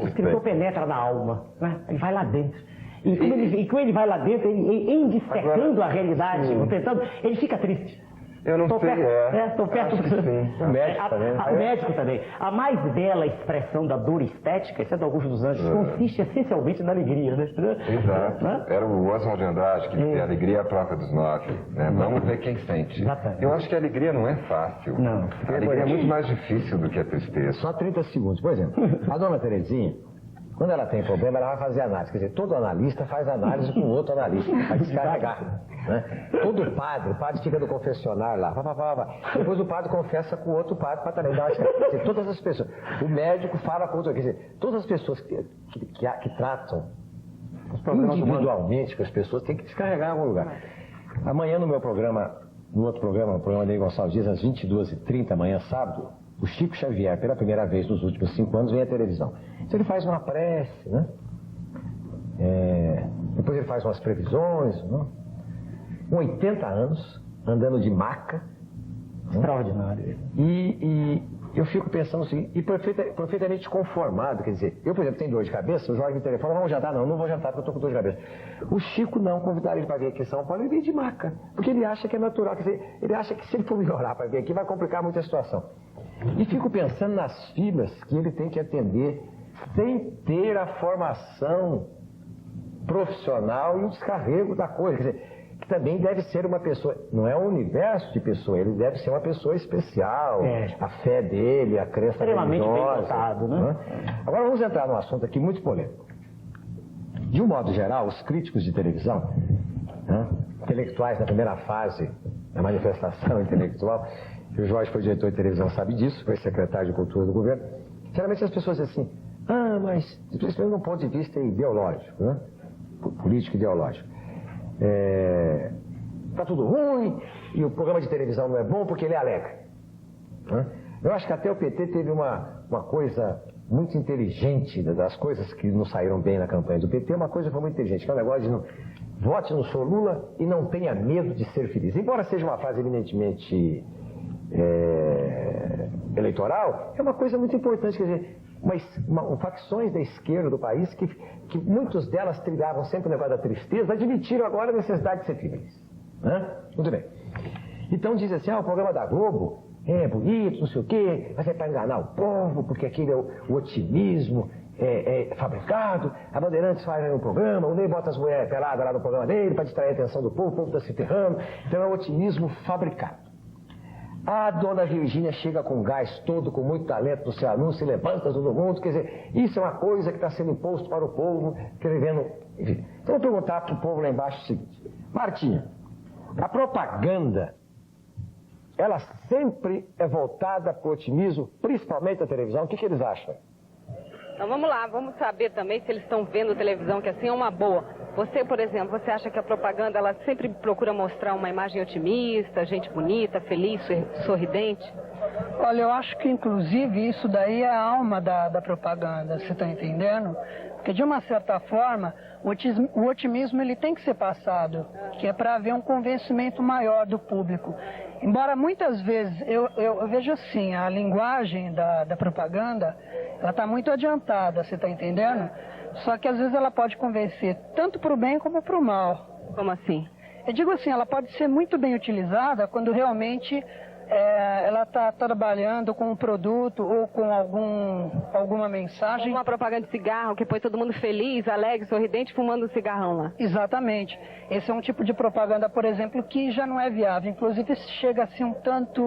O escritor penetra na alma, né? Ele vai lá dentro. E quando ele vai lá dentro, ele dissecando a realidade, ele fica triste. Eu não sei, Estou perto do O médico também. O médico também. A mais bela expressão da dor estética, isso é do Augusto dos Anjos, consiste essencialmente na alegria, né? Exato. Era o Oswald de Andrade que dizia, alegria é a prova dos 9. Né? Vamos ver quem sente. Exatamente. Eu acho que a alegria não é fácil. Não. A alegria é muito mais difícil do que a tristeza. Só 30 segundos. Por exemplo, a dona Terezinha, quando ela tem problema, ela vai fazer análise. Quer dizer, todo analista faz análise com outro analista, vai descarregar. Né? Todo padre, o padre fica no confessionário lá, depois o padre confessa com o outro padre para também dar uma descarga. Quer dizer, todas as pessoas. O médico fala com outro. Quer dizer, todas as pessoas que tratam individualmente com as pessoas têm que descarregar em algum lugar. Amanhã no meu programa, no outro programa, o programa de Gonçalves Dias, às 22h30, amanhã sábado, o Chico Xavier, pela primeira vez nos últimos 5 anos, vem à televisão. Então ele faz uma prece, né? Depois ele faz umas previsões, né? Com 80 anos, andando de maca. Extraordinário. E eu fico pensando o seguinte, e perfeitamente conformado, quer dizer, eu, por exemplo, tenho dor de cabeça, o Jorge me telefona, vamos jantar? Não vou jantar porque eu estou com dor de cabeça. O Chico não, convidaram ele para vir aqui em São Paulo, ele veio de maca, porque ele acha que é natural, quer dizer, ele acha que se ele for melhorar para vir aqui, vai complicar muito a situação. E fico pensando nas filas que ele tem que atender sem ter a formação profissional e o descarrego da coisa, quer dizer, que também deve ser uma pessoa, não é um universo de pessoa, ele deve ser uma pessoa especial, a fé dele, a crença extremamente religiosa. bem dotado, né? Agora vamos entrar num assunto aqui muito polêmico. De um modo geral, os críticos de televisão, né, intelectuais na primeira fase da manifestação intelectual, que o Jorge foi diretor de televisão, sabe disso, foi secretário de cultura do governo, geralmente as pessoas dizem assim, mas principalmente de um ponto de vista ideológico, né, político ideológico. Tá tudo ruim e o programa de televisão não é bom porque ele é alegre. Né? Eu acho que até o PT teve uma coisa muito inteligente, das coisas que não saíram bem na campanha do PT, uma coisa foi muito inteligente, que é o negócio de não, vote no Sou Lula e não tenha medo de ser feliz. Embora seja uma fase eminentemente eleitoral, é uma coisa muito importante, quer dizer, facções da esquerda do país que muitas delas trilhavam sempre o negócio da tristeza, admitiram agora a necessidade de ser feliz. Né? Muito bem. Então diz assim, o programa da Globo é bonito, não sei o quê, mas é para enganar o povo, porque aquele é o otimismo fabricado. A Bandeirantes faz aí um programa, o Ney bota as mulheres peladas lá no programa dele para distrair a atenção do povo está se ferrando. Então é o otimismo fabricado. A dona Virgínia chega com gás todo, com muito talento no seu anúncio, e levanta todo mundo. Quer dizer, isso é uma coisa que está sendo imposto para o povo, escrevendo. Enfim. Então eu vou perguntar para o povo lá embaixo o seguinte: Martinha, a propaganda, ela sempre é voltada para o otimismo, principalmente a televisão? O que eles acham? Então vamos lá, vamos saber também se eles estão vendo televisão, que assim é uma boa. Você, por exemplo, você acha que a propaganda, ela sempre procura mostrar uma imagem otimista, gente bonita, feliz, sorridente? Olha, eu acho que inclusive isso daí é a alma da propaganda, você está entendendo? Porque de uma certa forma, o otimismo ele tem que ser passado, que é para haver um convencimento maior do público. Embora muitas vezes, eu vejo assim, a linguagem da propaganda, ela está muito adiantada, você está entendendo? Só que às vezes ela pode convencer tanto para o bem como para o mal. Como assim? Eu digo assim, ela pode ser muito bem utilizada quando realmente ela está trabalhando com um produto ou com alguma mensagem. Como uma propaganda de cigarro que põe todo mundo feliz, alegre, sorridente, fumando um cigarrão lá. Exatamente. Esse é um tipo de propaganda, por exemplo, que já não é viável. Inclusive chega a ser um tanto,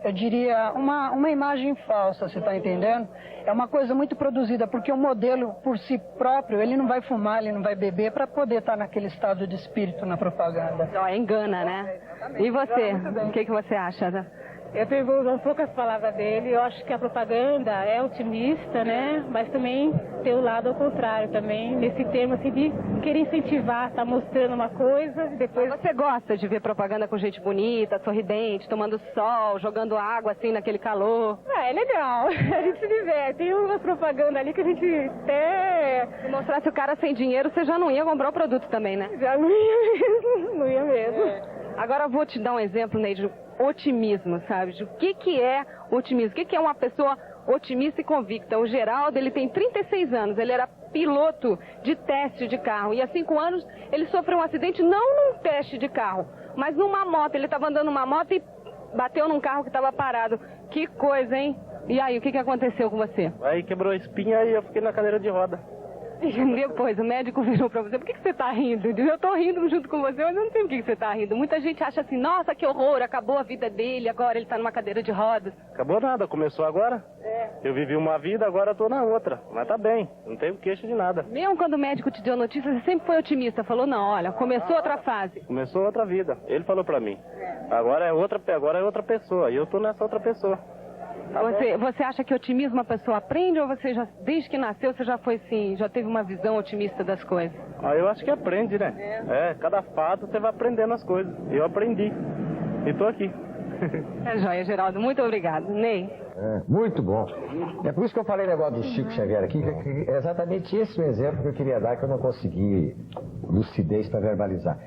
eu diria, uma imagem falsa, você está entendendo? É uma coisa muito produzida, porque o modelo por si próprio, ele não vai fumar, ele não vai beber para poder estar naquele estado de espírito na propaganda. Então, engana, né? E você? O que você acha? Eu tenho um pouco as palavras dele. Eu acho que a propaganda é otimista, né? Mas também tem o lado ao contrário também, nesse termo assim de querer incentivar, tá mostrando uma coisa e depois... Você gosta de ver propaganda com gente bonita, sorridente, tomando sol, jogando água assim naquele calor? É legal, a gente se diverte. Tem uma propaganda ali que a gente até... Se mostrasse o cara sem dinheiro, você já não ia comprar o produto também, né? Já não ia mesmo, não ia mesmo. Agora eu vou te dar um exemplo, Ney, de otimismo, sabe? De o que é otimismo? O que é uma pessoa otimista e convicta? O Geraldo, ele tem 36 anos, ele era piloto de teste de carro e há 5 anos ele sofreu um acidente, não num teste de carro, mas numa moto. Ele estava andando numa moto e bateu num carro que estava parado. Que coisa, hein? E aí, o que aconteceu com você? Aí quebrou a espinha e eu fiquei na cadeira de roda. Depois o médico virou pra você: por que você tá rindo? Eu tô rindo junto com você, mas eu não sei por que você tá rindo. Muita gente acha assim: nossa, que horror, acabou a vida dele, agora ele tá numa cadeira de rodas. Acabou nada, começou agora. Eu vivi uma vida, agora eu tô na outra. Mas tá bem, não tenho queixa de nada. Mesmo quando o médico te deu notícia, você sempre foi otimista, falou: não, olha, começou outra fase. Começou outra vida, ele falou pra mim. Agora é outra pessoa, e eu tô nessa outra pessoa. Tá você acha que otimismo a pessoa aprende, ou você já, desde que nasceu, você já foi assim, já teve uma visão otimista das coisas? Eu acho que aprende, né? Cada fato você vai aprendendo as coisas. Eu aprendi. E tô aqui. É jóia, Geraldo. Muito obrigado. Ney? Muito bom. É por isso que eu falei o negócio do Chico Xavier aqui, que é exatamente esse o exemplo que eu queria dar, que eu não consegui lucidez para verbalizar.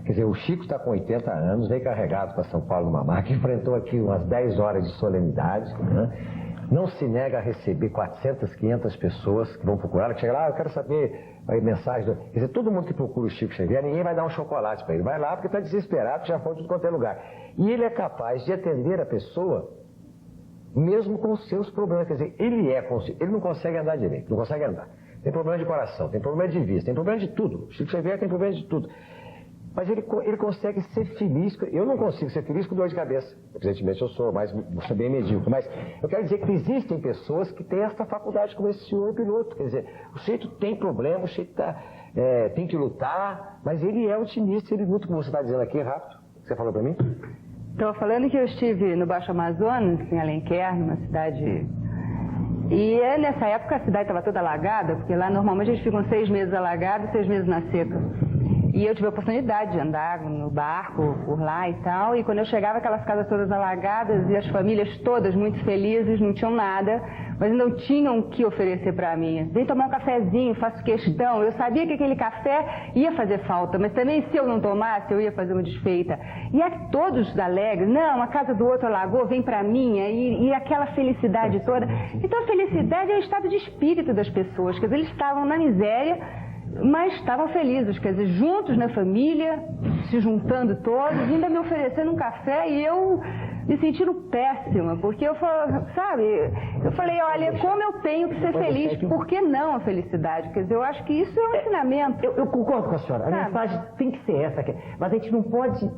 Quer dizer, o Chico está com 80 anos, veio carregado para São Paulo numa máquina, enfrentou aqui umas 10 horas de solenidade, né? Não se nega a receber 400, 500 pessoas que vão procurar, que chega lá, eu quero saber a mensagem. Quer dizer, todo mundo que procura o Chico Xavier, ninguém vai dar um chocolate para ele. Vai lá porque está desesperado, já foi de qualquer lugar. E ele é capaz de atender a pessoa mesmo com os seus problemas. Quer dizer, ele não consegue andar direito, não consegue andar. Tem problema de coração, tem problema de vista, tem problema de tudo. O Chico Xavier tem problema de tudo. Mas ele consegue ser feliz. Eu não consigo ser feliz com dor de cabeça. Evidentemente eu sou bem medíocre. Mas eu quero dizer que existem pessoas que têm essa faculdade, como esse senhor piloto. Quer dizer, o sujeito tem problema, o sujeito tem que lutar, mas ele é otimista, ele luta, como você está dizendo aqui, rápido. Você falou para mim? Estou falando que eu estive no Baixo Amazonas, em Alenquer, numa cidade... E nessa época a cidade estava toda alagada, porque lá normalmente eles ficam 6 meses alagados e 6 meses na seca. E eu tive a oportunidade de andar no barco por lá e tal, e quando eu chegava, aquelas casas todas alagadas e as famílias todas muito felizes, não tinham nada, mas não tinham o que oferecer para mim. Vem tomar um cafezinho, faço questão. Eu sabia que aquele café ia fazer falta, mas também se eu não tomasse, eu ia fazer uma desfeita. E todos alegres: não, a casa do outro alagou, vem para mim, e aquela felicidade toda. Então a felicidade é o estado de espírito das pessoas, quer dizer, eles estavam na miséria, mas estavam felizes, quer dizer, juntos na família, se juntando todos, ainda me oferecendo um café e eu me sentindo péssima, porque eu falei, olha, como eu tenho que ser feliz, por que não a felicidade? Quer dizer, eu acho que isso é um ensinamento. Eu concordo com a senhora, a mensagem tem que ser essa, mas a gente não pode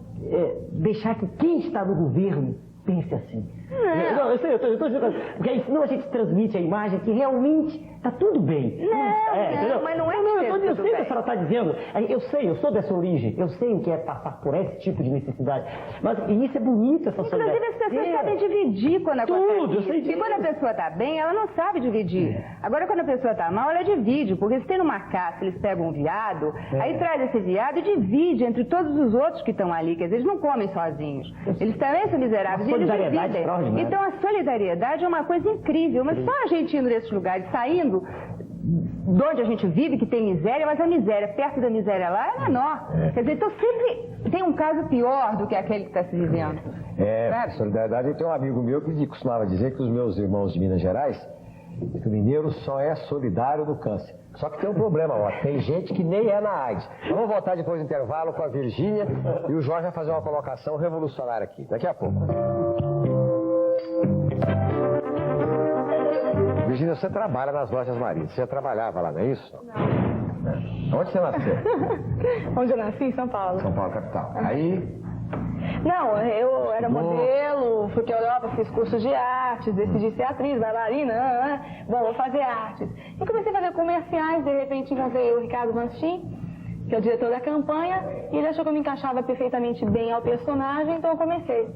deixar que quem está no governo pense assim. Não, eu estou dizendo, porque aí, senão a gente transmite a imagem que realmente está tudo bem. Mas não é eu sei o que a senhora está dizendo. Eu sei, eu sou dessa origem, eu sei o que é passar por esse tipo de necessidade. Mas isso é bonito, essa solidariedade. Inclusive, as pessoas sabem dividir quando acontece isso. E quando a pessoa está bem, ela não sabe dividir. Agora, quando a pessoa está mal, ela divide. Porque se tem numa caça, eles pegam um veado, aí traz esse veado e divide entre todos os outros que estão ali. Quer dizer, eles não comem sozinhos. Eles também são miseráveis. Solidariedade extraordinária. Então, a solidariedade é uma coisa incrível. Mas só a gente indo nesses lugares, saindo de onde a gente vive, que tem miséria, mas a miséria perto da miséria lá é menor. Quer dizer, então sempre tem um caso pior do que aquele que está se vivendo. Solidariedade. Eu tenho um amigo meu que costumava dizer que os meus irmãos de Minas Gerais, que o mineiro só é solidário no câncer. Só que tem um problema, tem gente que nem é na AIDS. Vamos voltar depois do intervalo com a Virgínia e o Jorge vai fazer uma colocação revolucionária aqui, daqui a pouco. Virgínia, você trabalha nas lojas Marisa. Você já trabalhava lá, não é isso? Não. Onde você nasceu? Onde eu nasci? Em São Paulo. São Paulo, capital. Aí? Não, eu era modelo, fui para a Europa, fiz cursos de artes, decidi ser atriz, bailarina. Bom, vou fazer artes. E comecei a fazer comerciais, de repente encontrei o Ricardo Vanchin, que é o diretor da campanha, e ele achou que eu me encaixava perfeitamente bem ao personagem, então eu comecei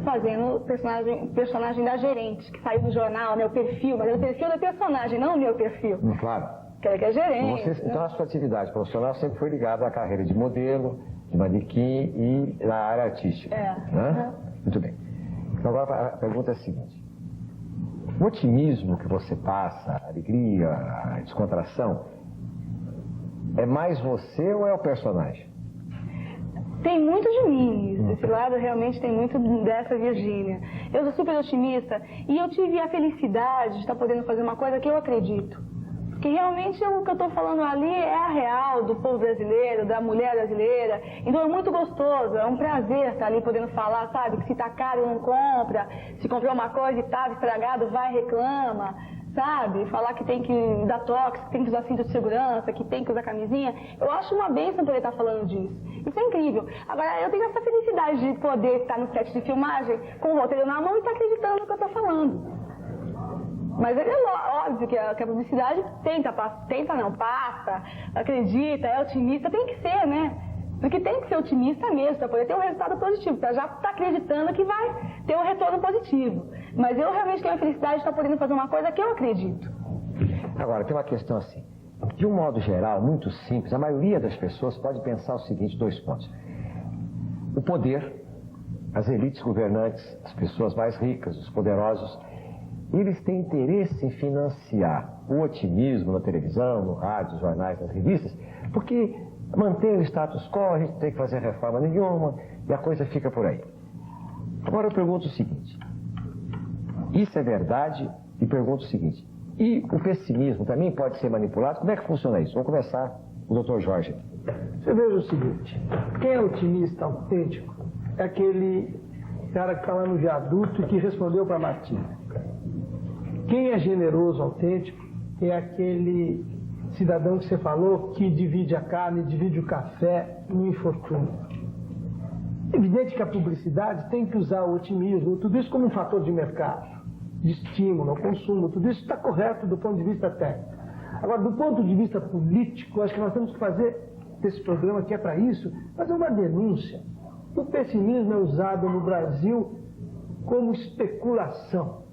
fazendo o personagem da gerente, que saiu do jornal, meu perfil, mas é o perfil da personagem, não o meu perfil. Claro. Que é gerente. Então a sua atividade profissional sempre foi ligada à carreira de modelo, de manequim e na área artística. Né? Muito bem. Então agora a pergunta é a seguinte. O otimismo que você passa, a alegria, a descontração, é mais você ou é o personagem? Tem muito de mim, desse lado realmente tem muito dessa Virgínia. Eu sou super otimista e eu tive a felicidade de estar podendo fazer uma coisa que eu acredito. Que realmente o que eu estou falando ali é a real do povo brasileiro, da mulher brasileira. Então é muito gostoso, é um prazer estar ali podendo falar, sabe? Que se tá caro não compra, se comprou uma coisa e tá estragado, vai e reclama. Sabe? Falar que tem que dar toque, que tem que usar cinto de segurança, que tem que usar camisinha. Eu acho uma bênção poder estar falando disso. Isso é incrível. Agora, eu tenho essa felicidade de poder estar no set de filmagem com o roteiro na mão e estar acreditando no que eu estou falando. Mas é óbvio que a publicidade passa, acredita, é otimista, tem que ser, né? Porque tem que ser otimista mesmo, para poder ter um resultado positivo, para já estar acreditando que vai ter um retorno positivo. Mas eu realmente tenho a felicidade de estar podendo fazer uma coisa que eu acredito. Agora, tem uma questão assim. De um modo geral, muito simples, a maioria das pessoas pode pensar o seguinte, 2 pontos. O poder, as elites governantes, as pessoas mais ricas, os poderosos, eles têm interesse em financiar o otimismo na televisão, no rádio, nos jornais, nas revistas, porque manter o status quo, a gente tem que fazer reforma nenhuma, e a coisa fica por aí. Agora eu pergunto o seguinte, isso é verdade? E pergunto o seguinte, e o pessimismo também pode ser manipulado? Como é que funciona isso? Vamos começar com o Dr. Jorge. Você veja o seguinte, quem é otimista autêntico é aquele cara que está lá no viaduto e que respondeu para a Martina. Quem é generoso autêntico é aquele cidadão que você falou que divide a carne, divide o café no infortúnio. É evidente que a publicidade tem que usar o otimismo, tudo isso como um fator de mercado, de estímulo ao consumo, tudo isso está correto do ponto de vista técnico. Agora, do ponto de vista político, acho que nós temos que fazer desse programa, que é para isso, fazer uma denúncia. O pessimismo é usado no Brasil como especulação.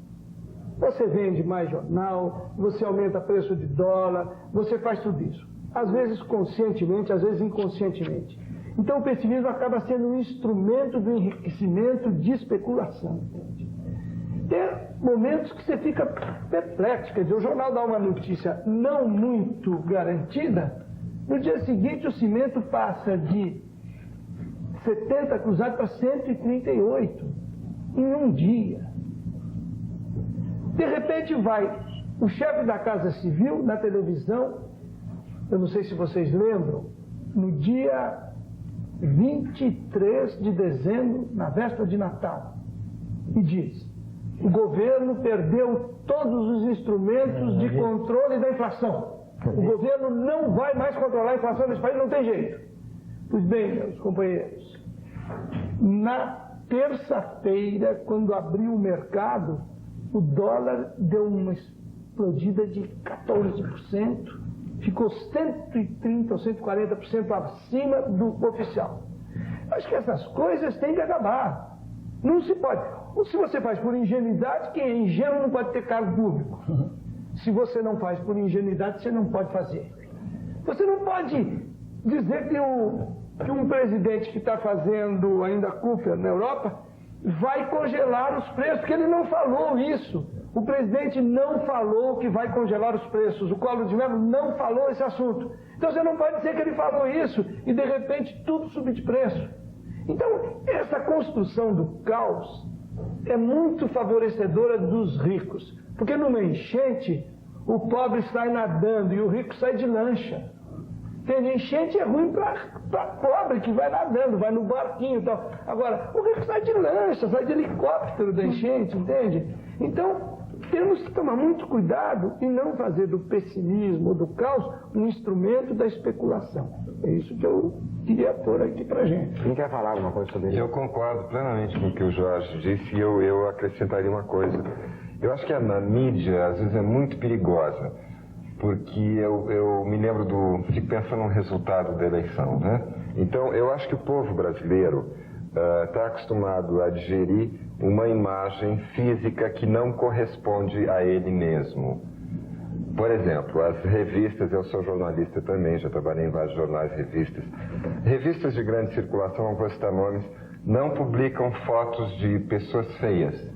Você vende mais jornal, você aumenta o preço de dólar, você faz tudo isso. Às vezes conscientemente, às vezes inconscientemente. Então o pessimismo acaba sendo um instrumento do enriquecimento de especulação. Entende? Tem momentos que você fica perplexo, quer dizer, o jornal dá uma notícia não muito garantida, no dia seguinte o cimento passa de 70 cruzados para 138 em um dia. De repente vai o chefe da Casa Civil na televisão eu não sei se vocês lembram, no dia 23 de dezembro, na véspera de Natal, e diz: o governo perdeu todos os instrumentos de controle da inflação. O governo não vai mais controlar a inflação nesse país, não tem jeito. Pois bem, meus companheiros, na terça-feira, quando abriu o mercado, o dólar deu uma explodida de 14%, ficou 130% ou 140% acima do oficial. Acho que essas coisas têm que acabar. Não se pode. Ou se você faz por ingenuidade, quem é ingênuo não pode ter cargo público. Se você não faz por ingenuidade, você não pode fazer. Você não pode dizer que um presidente que está fazendo ainda Cooper na Europa vai congelar os preços, porque ele não falou isso. O presidente não falou que vai congelar os preços. O Collor de Mello não falou esse assunto. Então você não pode dizer que ele falou isso e de repente tudo subir de preço. Então essa construção do caos é muito favorecedora dos ricos. Porque numa enchente o pobre sai nadando e o rico sai de lancha. Entende? Enchente é ruim para pobre que vai nadando, vai no barquinho e tal. Agora, o rico sai de lancha, sai de helicóptero da enchente, entende? Então, temos que tomar muito cuidado e não fazer do pessimismo ou do caos um instrumento da especulação. É isso que eu queria pôr aqui pra gente. Quem quer falar alguma coisa sobre isso? Eu concordo plenamente com o que o Jorge disse e eu acrescentaria uma coisa. Eu acho que a mídia, às vezes, é muito perigosa. Porque eu me lembro fico pensando no resultado da eleição, né? Então, eu acho que o povo brasileiro está acostumado a digerir uma imagem física que não corresponde a ele mesmo. Por exemplo, as revistas, eu sou jornalista também, já trabalhei em vários jornais e revistas. Revistas de grande circulação, não vou citar nomes, não publicam fotos de pessoas feias,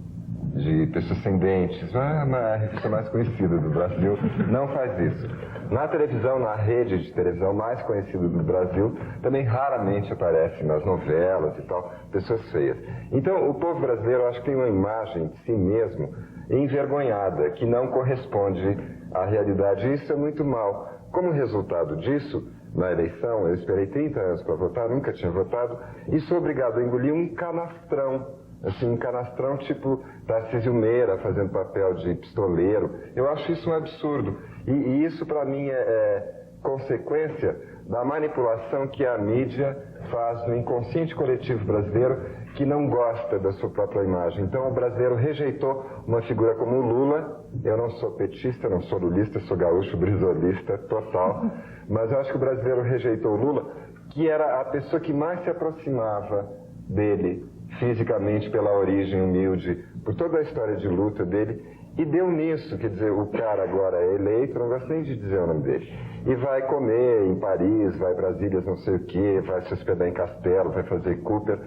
de pessoas sem dentes. A revista mais conhecida do Brasil não faz isso. Na televisão, na rede de televisão mais conhecida do Brasil, também raramente aparecem nas novelas e tal, pessoas feias. Então, o povo brasileiro, eu acho que tem uma imagem de si mesmo envergonhada, que não corresponde à realidade. E isso é muito mal. Como resultado disso, na eleição, eu esperei 30 anos para votar, nunca tinha votado, e sou obrigado a engolir um canastrão. Assim, um canastrão tipo Tarcísio Meira fazendo papel de pistoleiro. Eu acho isso um absurdo. E isso, para mim, é consequência da manipulação que a mídia faz no inconsciente coletivo brasileiro, que não gosta da sua própria imagem. Então, o brasileiro rejeitou uma figura como o Lula. Eu não sou petista, não sou lulista, sou gaúcho brisolista total. Mas eu acho que o brasileiro rejeitou o Lula, que era a pessoa que mais se aproximava dele fisicamente, pela origem humilde, por toda a história de luta dele, e deu nisso. Quer dizer, o cara agora é eleito, não gosto nem de dizer o nome dele, e vai comer em Paris, vai em Brasília, não sei o quê, vai se hospedar em castelo, vai fazer Cooper.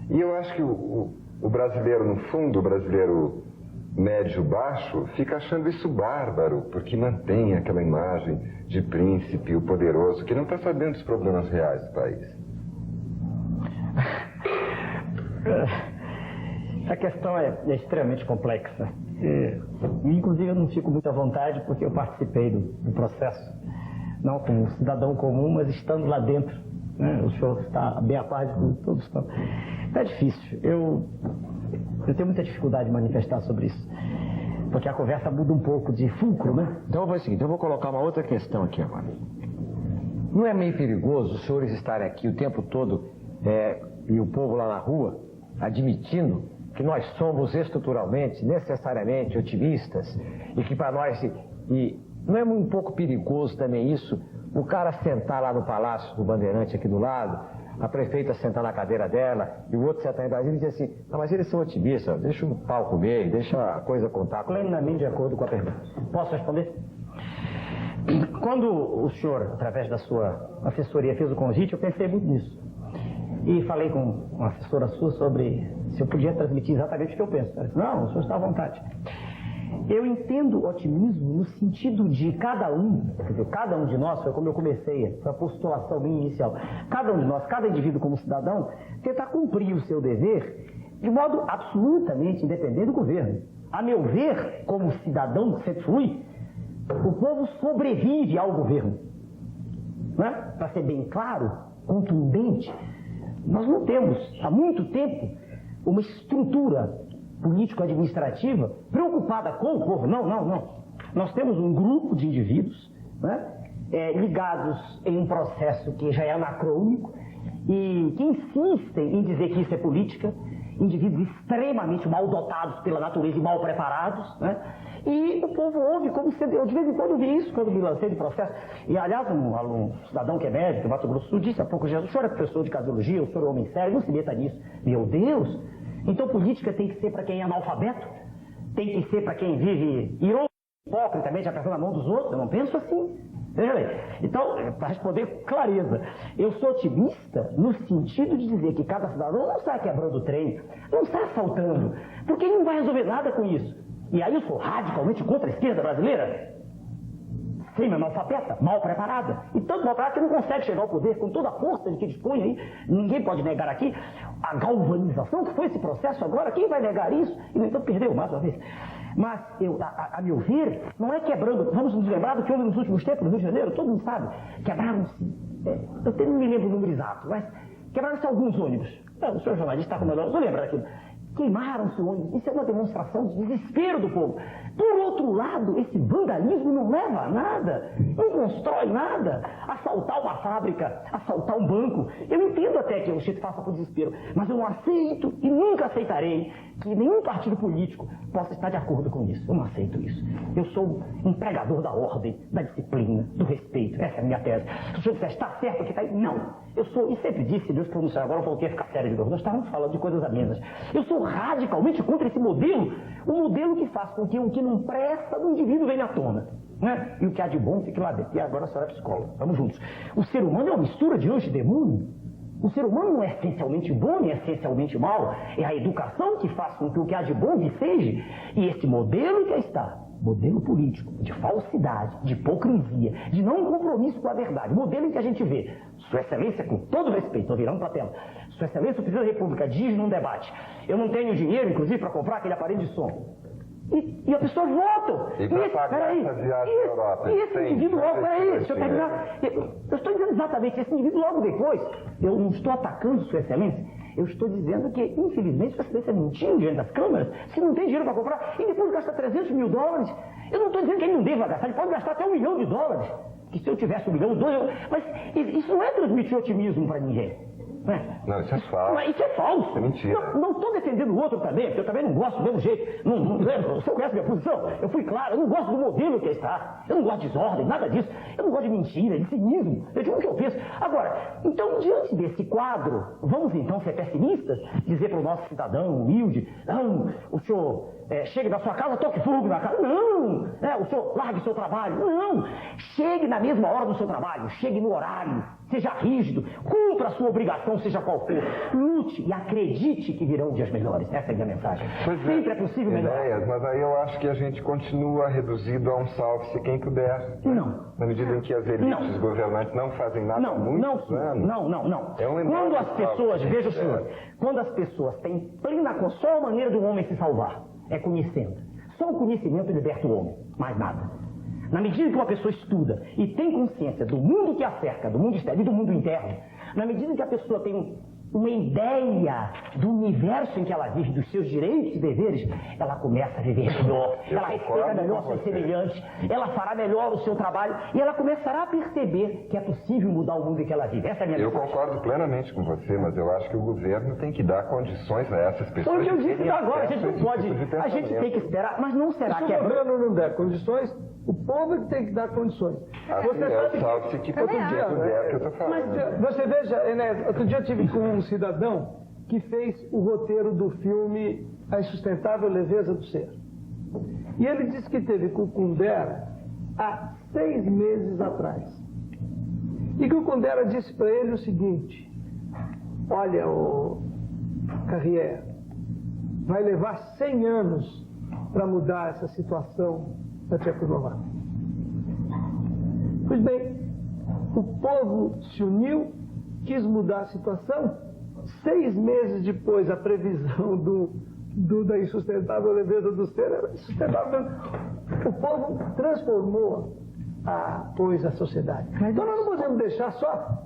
E eu acho que o brasileiro, no fundo, o brasileiro médio-baixo, fica achando isso bárbaro, porque mantém aquela imagem de príncipe, o poderoso, que não está sabendo dos problemas reais do país. Essa questão é extremamente complexa. Inclusive, eu não fico muito à vontade porque eu participei do processo, não como cidadão comum, mas estando lá dentro. Né? O senhor está bem a par de todos estão. É difícil. Eu tenho muita dificuldade de manifestar sobre isso, porque a conversa muda um pouco de fulcro, né? Então eu vou o seguinte, eu vou colocar uma outra questão aqui agora. Não é meio perigoso os senhores estarem aqui o tempo todo e o povo lá na rua admitindo que nós somos estruturalmente, necessariamente otimistas e que para nós, e não é um pouco perigoso também isso, o cara sentar lá no Palácio do Bandeirante aqui do lado, a prefeita sentar na cadeira dela e o outro sentar em Brasília e dizer assim, não, mas eles são otimistas, deixa o pau comer, deixa a coisa contar. Plenamente de acordo com a pergunta. Posso responder? Quando o senhor, através da sua assessoria, fez o convite, eu pensei muito nisso. E falei com uma assessora sua sobre se eu podia transmitir exatamente o que eu penso. Ela disse, não, o senhor está à vontade. Eu entendo otimismo no sentido de cada um, quer dizer, cada um de nós, foi como eu comecei, foi a postulação minha inicial, cada um de nós, cada indivíduo como cidadão, tentar cumprir o seu dever de modo absolutamente independente do governo. A meu ver, como cidadão que sempre fui, o povo sobrevive ao governo. né? Para ser bem claro, contundente, nós não temos, há muito tempo, uma estrutura político-administrativa preocupada com o povo. Não. Nós temos um grupo de indivíduos, né, ligados em um processo que já é anacrônico e que insistem em dizer que isso é política, indivíduos extremamente mal dotados pela natureza e mal preparados, né? E o povo ouve como se... Eu de vez em quando eu vi isso quando me lancei de processo. E aliás, um cidadão que é médico, do Mato Grosso do Sul, disse há pouco: Jesus, o senhor é professor de cardiologia, o senhor é homem sério, não se meta nisso. Meu Deus! Então política tem que ser para quem é analfabeto? Tem que ser para quem vive hipócritamente, apertando a mão dos outros? Eu não penso assim. Veja bem. Então, para responder com clareza, eu sou otimista no sentido de dizer que cada cidadão não sai quebrando o trem, não sai assaltando, porque ele não vai resolver nada com isso. E aí eu sou radicalmente contra a esquerda brasileira, semi-analfabeta, mal preparada, e tanto mal preparada que não consegue chegar ao poder com toda a força de que dispõe aí. Ninguém pode negar aqui a galvanização que foi esse processo agora. Quem vai negar isso? E no entanto perdeu mais uma vez. Mas, a meu ver, não é quebrando. Vamos nos lembrar do que houve nos últimos tempos no Rio de Janeiro, todo mundo sabe. Quebraram-se, eu não me lembro o número exato, mas quebraram-se alguns ônibus. O senhor jornalista está com o melhor, não lembra daquilo. Queimaram-se o ônibus. Isso é uma demonstração de desespero do povo. Por outro lado, esse vandalismo não leva a nada, não constrói nada. Assaltar uma fábrica, assaltar um banco, eu entendo até que o chefe faça por desespero, mas eu não aceito e nunca aceitarei que nenhum partido político possa estar de acordo com isso. Eu não aceito isso. Eu sou um pregador da ordem, da disciplina, do respeito. Essa é a minha tese. Se o senhor disser, está certo que está aí, não. Eu sou, e sempre disse, Deus pronunciar, agora eu voltei a ficar sério de novo. Nós estávamos falando de coisas amenas. Eu sou radicalmente contra esse modelo, um modelo que faz com que o que não presta do indivíduo venha à tona, né? E o que há de bom fique lá dentro. E agora a senhora é psicóloga, vamos juntos. O ser humano é uma mistura de anjo e demônio. O ser humano não é essencialmente bom nem essencialmente mal. É a educação que faz com que o que há de bom seja. E esse modelo que aí está, modelo político, de falsidade, de hipocrisia, de não compromisso com a verdade, modelo em que a gente vê Sua Excelência, com todo respeito, estou virando para a tela, Sua Excelência, o Presidente da República diz num debate: eu não tenho dinheiro, inclusive, para comprar aquele aparelho de som. E as pessoas votam. E para pagar essa viagem à Europa. E esse indivíduo logo, peraí, deixa eu terminar. Eu estou dizendo exatamente, esse indivíduo logo depois, eu não estou atacando Sua Excelência, eu estou dizendo que, infelizmente, Sua Excelência mentiu diante das câmeras, se não tem dinheiro para comprar, e depois gasta 300 mil dólares. Eu não estou dizendo que ele não deva gastar, ele pode gastar até $1 milhão. Que se eu tivesse $1 milhão, 2, mas isso não é transmitir otimismo para ninguém. Não, isso é falso. Mas isso é falso. É mentira. Não estou defendendo o outro também, porque eu também não gosto do mesmo jeito. Você conhece minha posição? Eu fui claro, eu não gosto do modelo que está. Eu não gosto de desordem, nada disso. Eu não gosto de mentira, de cinismo. Eu digo o que eu penso. Agora, então, diante desse quadro, vamos então ser pessimistas? Dizer para o nosso cidadão humilde: não, o senhor chegue da sua casa, toque fogo na casa. Não! O senhor largue seu trabalho. Não! Chegue na mesma hora do seu trabalho, chegue no horário, seja rígido, cumpra a sua obrigação, seja qual for. Lute e acredite que virão dias melhores. Essa é a minha mensagem. Sempre é possível melhorar. Mas aí eu acho que a gente continua reduzido a um salve-se quem puder. Não. Na medida em que as elites governantes não fazem nada há muitos anos. Não. É um quando as pessoas, veja o senhor, quando as pessoas têm plena consciência, só a maneira de um homem se salvar é conhecendo. Só o conhecimento liberta o homem, mais nada. Na medida que uma pessoa estuda e tem consciência do mundo que a cerca, do mundo externo e do mundo interno, na medida que a pessoa tem uma ideia do universo em que ela vive, dos seus direitos e deveres, ela começa a viver melhor, ela respeita melhor seus semelhantes, ela fará melhor o seu trabalho e ela começará a perceber que é possível mudar o mundo em que ela vive. Essa é a minha mensagem. Eu concordo plenamente com você, mas eu acho que o governo tem que dar condições a essas pessoas. Foi o que eu disse agora, a gente não pode, a gente tem que esperar, mas não será que se o governo não der condições, o povo é que tem que dar condições. Assim você sabe salve-se que outro dia puder, que eu estou falando. Mas você veja, Enéas, outro dia eu tive com um cidadão que fez o roteiro do filme A Insustentável Leveza do Ser. E ele disse que teve com o Kundera há 6 meses atrás. E que o Kundera disse para ele o seguinte: olha, ô Carrière, vai levar 100 anos para mudar essa situação da Tchecoslováquia. Pois bem, o povo se uniu, quis mudar a situação. 6 meses depois, a previsão da insustentável leveza do ser era insustentável. O povo transformou pôs à sociedade. Então nós não podemos deixar só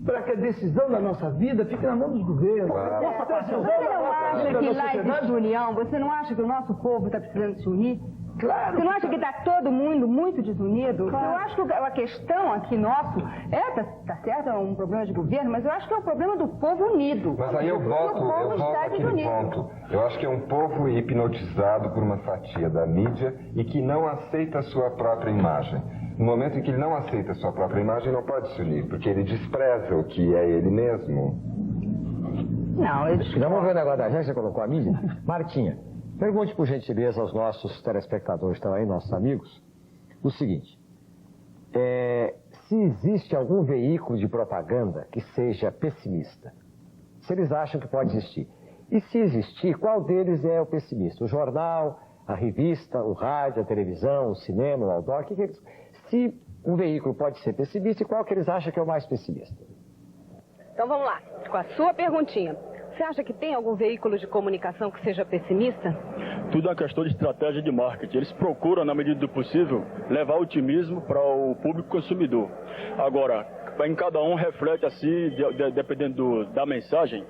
para que a decisão da nossa vida fique na mão dos governos. Você não acha que lá existe união? Você não acha que o nosso povo está precisando se unir? Claro. Você não acha que está todo mundo muito desunido? Claro. Eu acho que a questão aqui nosso tá certo, é um problema de governo, mas eu acho que é um problema do povo unido. Mas aí eu volto aqui no ponto. Eu acho que é um povo hipnotizado por uma fatia da mídia e que não aceita a sua própria imagem. No momento em que ele não aceita a sua própria imagem, não pode se unir, porque ele despreza o que é ele mesmo. Não, vamos ver o negócio da gente, você colocou a mídia? Martinha, pergunte por gentileza aos nossos telespectadores que estão aí, nossos amigos, o seguinte: se existe algum veículo de propaganda que seja pessimista, se eles acham que pode existir. E se existir, qual deles é o pessimista? O jornal, a revista, o rádio, a televisão, o cinema, o outdoor? Se um veículo pode ser pessimista, e qual que eles acham que é o mais pessimista? Então vamos lá, com a sua perguntinha. Você acha que tem algum veículo de comunicação que seja pessimista? Tudo é uma questão de estratégia de marketing. Eles procuram, na medida do possível, levar otimismo para o público consumidor. Agora, em cada um reflete assim, dependendo da mensagem,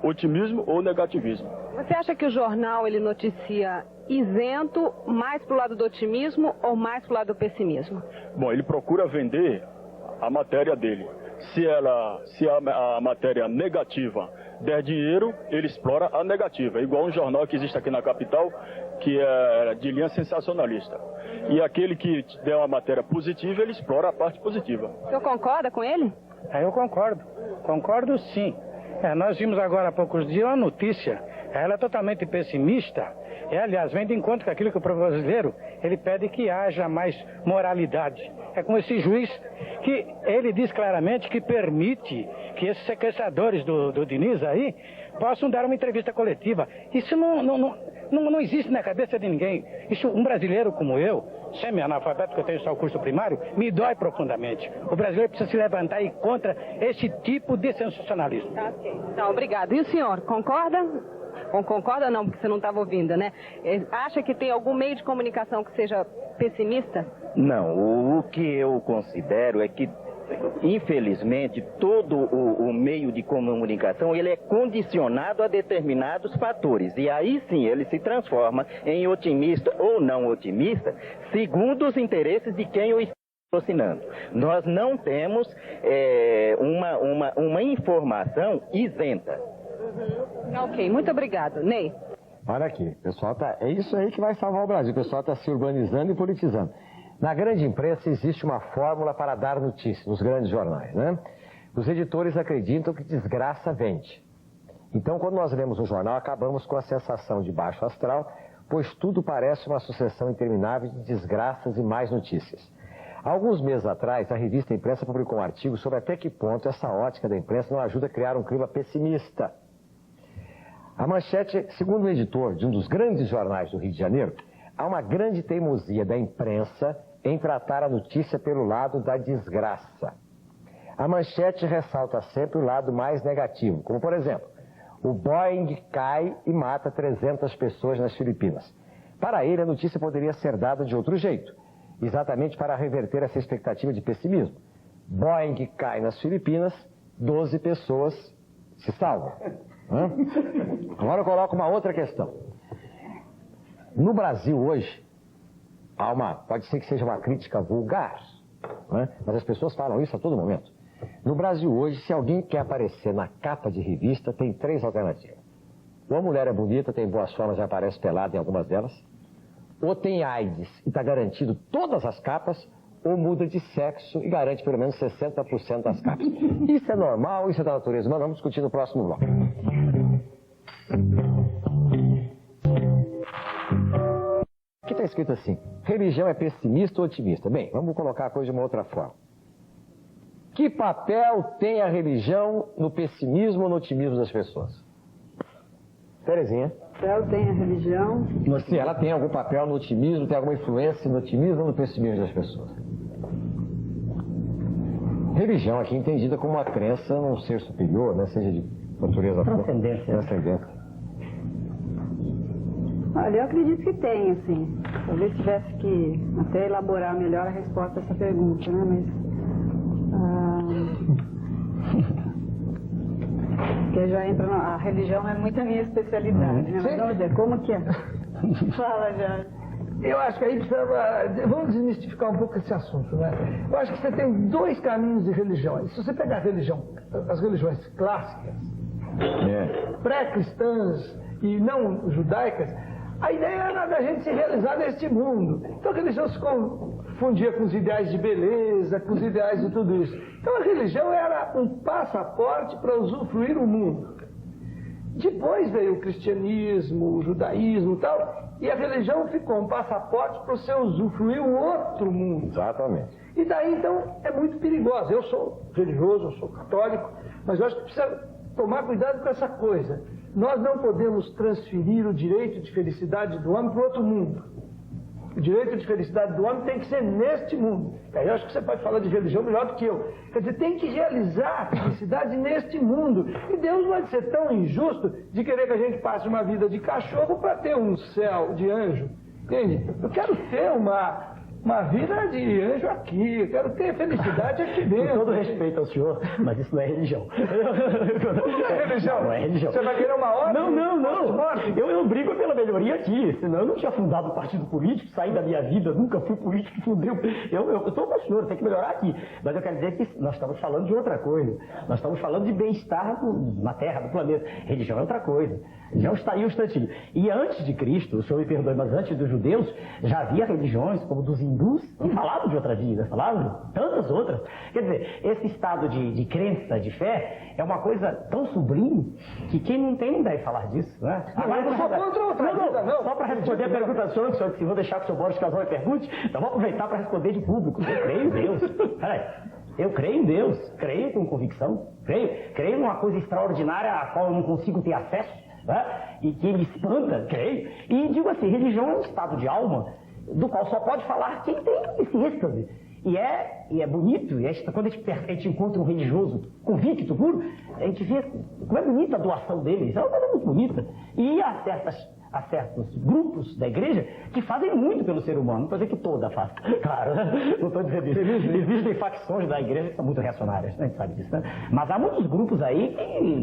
otimismo ou negativismo. Você acha que o jornal ele noticia isento mais para o lado do otimismo ou mais para o lado do pessimismo? Bom, ele procura vender a matéria dele. Se a matéria negativa der dinheiro, ele explora a negativa. É igual um jornal que existe aqui na capital, que é de linha sensacionalista. E aquele que der uma matéria positiva, ele explora a parte positiva. O senhor concorda com ele? Eu concordo. Concordo sim. Nós vimos agora há poucos dias uma notícia. Ela é totalmente pessimista. Aliás, vem de encontro com aquilo que o povo brasileiro, ele pede que haja mais moralidade. É como esse juiz que ele diz claramente que permite que esses sequestradores do Diniz aí possam dar uma entrevista coletiva. Isso não existe na cabeça de ninguém. Isso, um brasileiro como eu, semi-analfabeto, que eu tenho só o curso primário, me dói profundamente. O brasileiro precisa se levantar e contra esse tipo de sensacionalismo. Tá, ok. Então, obrigado. E o senhor, concorda? Ou concorda não, porque você não estava ouvindo, né? Acha que tem algum meio de comunicação que seja pessimista? Não, o que eu considero é que, infelizmente, todo o meio de comunicação ele é condicionado a determinados fatores. E aí sim ele se transforma em otimista ou não otimista, segundo os interesses de quem o está patrocinando. Nós não temos uma informação isenta. Ok, muito obrigado. Ney? Olha aqui, o pessoal é isso aí que vai salvar o Brasil. O pessoal está se urbanizando e politizando. Na grande imprensa existe uma fórmula para dar notícia, nos grandes jornais, né? Os editores acreditam que desgraça vende. Então, quando nós lemos um jornal, acabamos com a sensação de baixo astral, pois tudo parece uma sucessão interminável de desgraças e mais notícias. Há alguns meses atrás, a revista Imprensa publicou um artigo sobre até que ponto essa ótica da imprensa não ajuda a criar um clima pessimista. A manchete, segundo o editor de um dos grandes jornais do Rio de Janeiro, há uma grande teimosia da imprensa em tratar a notícia pelo lado da desgraça. A manchete ressalta sempre o lado mais negativo, como por exemplo, o Boeing cai e mata 300 pessoas nas Filipinas. Para ele, a notícia poderia ser dada de outro jeito, exatamente para reverter essa expectativa de pessimismo. Boeing cai nas Filipinas, 12 pessoas se salvam. Agora eu coloco uma outra questão. No Brasil hoje, pode ser que seja uma crítica vulgar, mas as pessoas falam isso a todo momento. No Brasil hoje, se alguém quer aparecer na capa de revista, tem 3 alternativas. Ou a mulher é bonita, tem boas formas e aparece pelada em algumas delas, ou tem AIDS e está garantido todas as capas, ou muda de sexo e garante pelo menos 60% das capas. Isso é normal, isso é da natureza humana. Vamos discutir no próximo bloco. Aqui está escrito assim: religião é pessimista ou otimista? Bem, vamos colocar a coisa de uma outra forma. Que papel tem a religião no pessimismo ou no otimismo das pessoas? Terezinha? Papel tem a religião? Se ela tem algum papel no otimismo, tem alguma influência no otimismo ou no pessimismo das pessoas? Religião aqui entendida como uma crença num ser superior, né? Seja de natureza transcendência. Olha, eu acredito que tem, assim. Talvez tivesse que até elaborar melhor a resposta a essa pergunta, né? Mas... porque já entra a religião é muito a minha especialidade, né? Mas vamos ver, como que é? Fala, Jorge. Eu acho que aí precisa... Vamos desmistificar um pouco esse assunto, né? Eu acho que você tem dois caminhos de religião. Se você pegar as religiões clássicas, pré-cristãs e não judaicas, a ideia era da gente se realizar neste mundo. Então a religião se confundia com os ideais de beleza, com os ideais de tudo isso. Então a religião era um passaporte para usufruir o mundo. Depois veio o cristianismo, o judaísmo e tal, e a religião ficou um passaporte para você usufruir o outro mundo. Exatamente. E daí, então, é muito perigosa. Eu sou religioso, eu sou católico, mas eu acho que precisa tomar cuidado com essa coisa. Nós não podemos transferir o direito de felicidade do homem para o outro mundo. O direito de felicidade do homem tem que ser neste mundo. Aí eu acho que você pode falar de religião melhor do que eu. Quer dizer, tem que realizar a felicidade neste mundo. E Deus não vai ser tão injusto de querer que a gente passe uma vida de cachorro para ter um céu de anjo. Entende? Eu quero ter uma vida de anjo aqui, eu quero ter felicidade aqui dentro. Com todo respeito ao senhor, mas isso não é religião. Não é religião? Não é religião. Você vai querer uma ordem? Não. Eu brigo pela melhoria aqui, senão eu não tinha fundado um partido político, saí da minha vida, nunca fui político, fundei. Eu estou com o senhor, tem que melhorar aqui. Mas eu quero dizer que nós estamos falando de outra coisa. Nós estamos falando de bem-estar na Terra, no planeta. Religião é outra coisa. Já está aí um instantinho. E antes de Cristo, o senhor me perdoe, mas antes dos judeus, já havia religiões como dos hindus, que falavam de outra vida, falavam de tantas outras. Quer dizer, esse estado de crença, de fé, é uma coisa tão sublime que quem não tem não deve falar disso, né? Agora, não sou contra outra vida, não. Só para responder a pergunta do senhor, que vou deixar que o senhor Boris Casal pergunte, então vou aproveitar para responder de público. Eu creio em Deus. Peraí. Eu creio em Deus, creio com convicção, creio numa coisa extraordinária a qual eu não consigo ter acesso, né? E que me espanta, creio. E digo assim, religião é um estado de alma do qual só pode falar quem tem esse êxtase. E é bonito, quando a gente encontra um religioso convicto, puro, a gente vê como é bonita a doação deles, é uma coisa muito bonita. E há certos grupos da igreja que fazem muito pelo ser humano, não estou dizendo que toda faz, claro, não estou dizendo isso. Existem facções da igreja que são muito reacionárias, a gente sabe disso, né? Mas há muitos grupos aí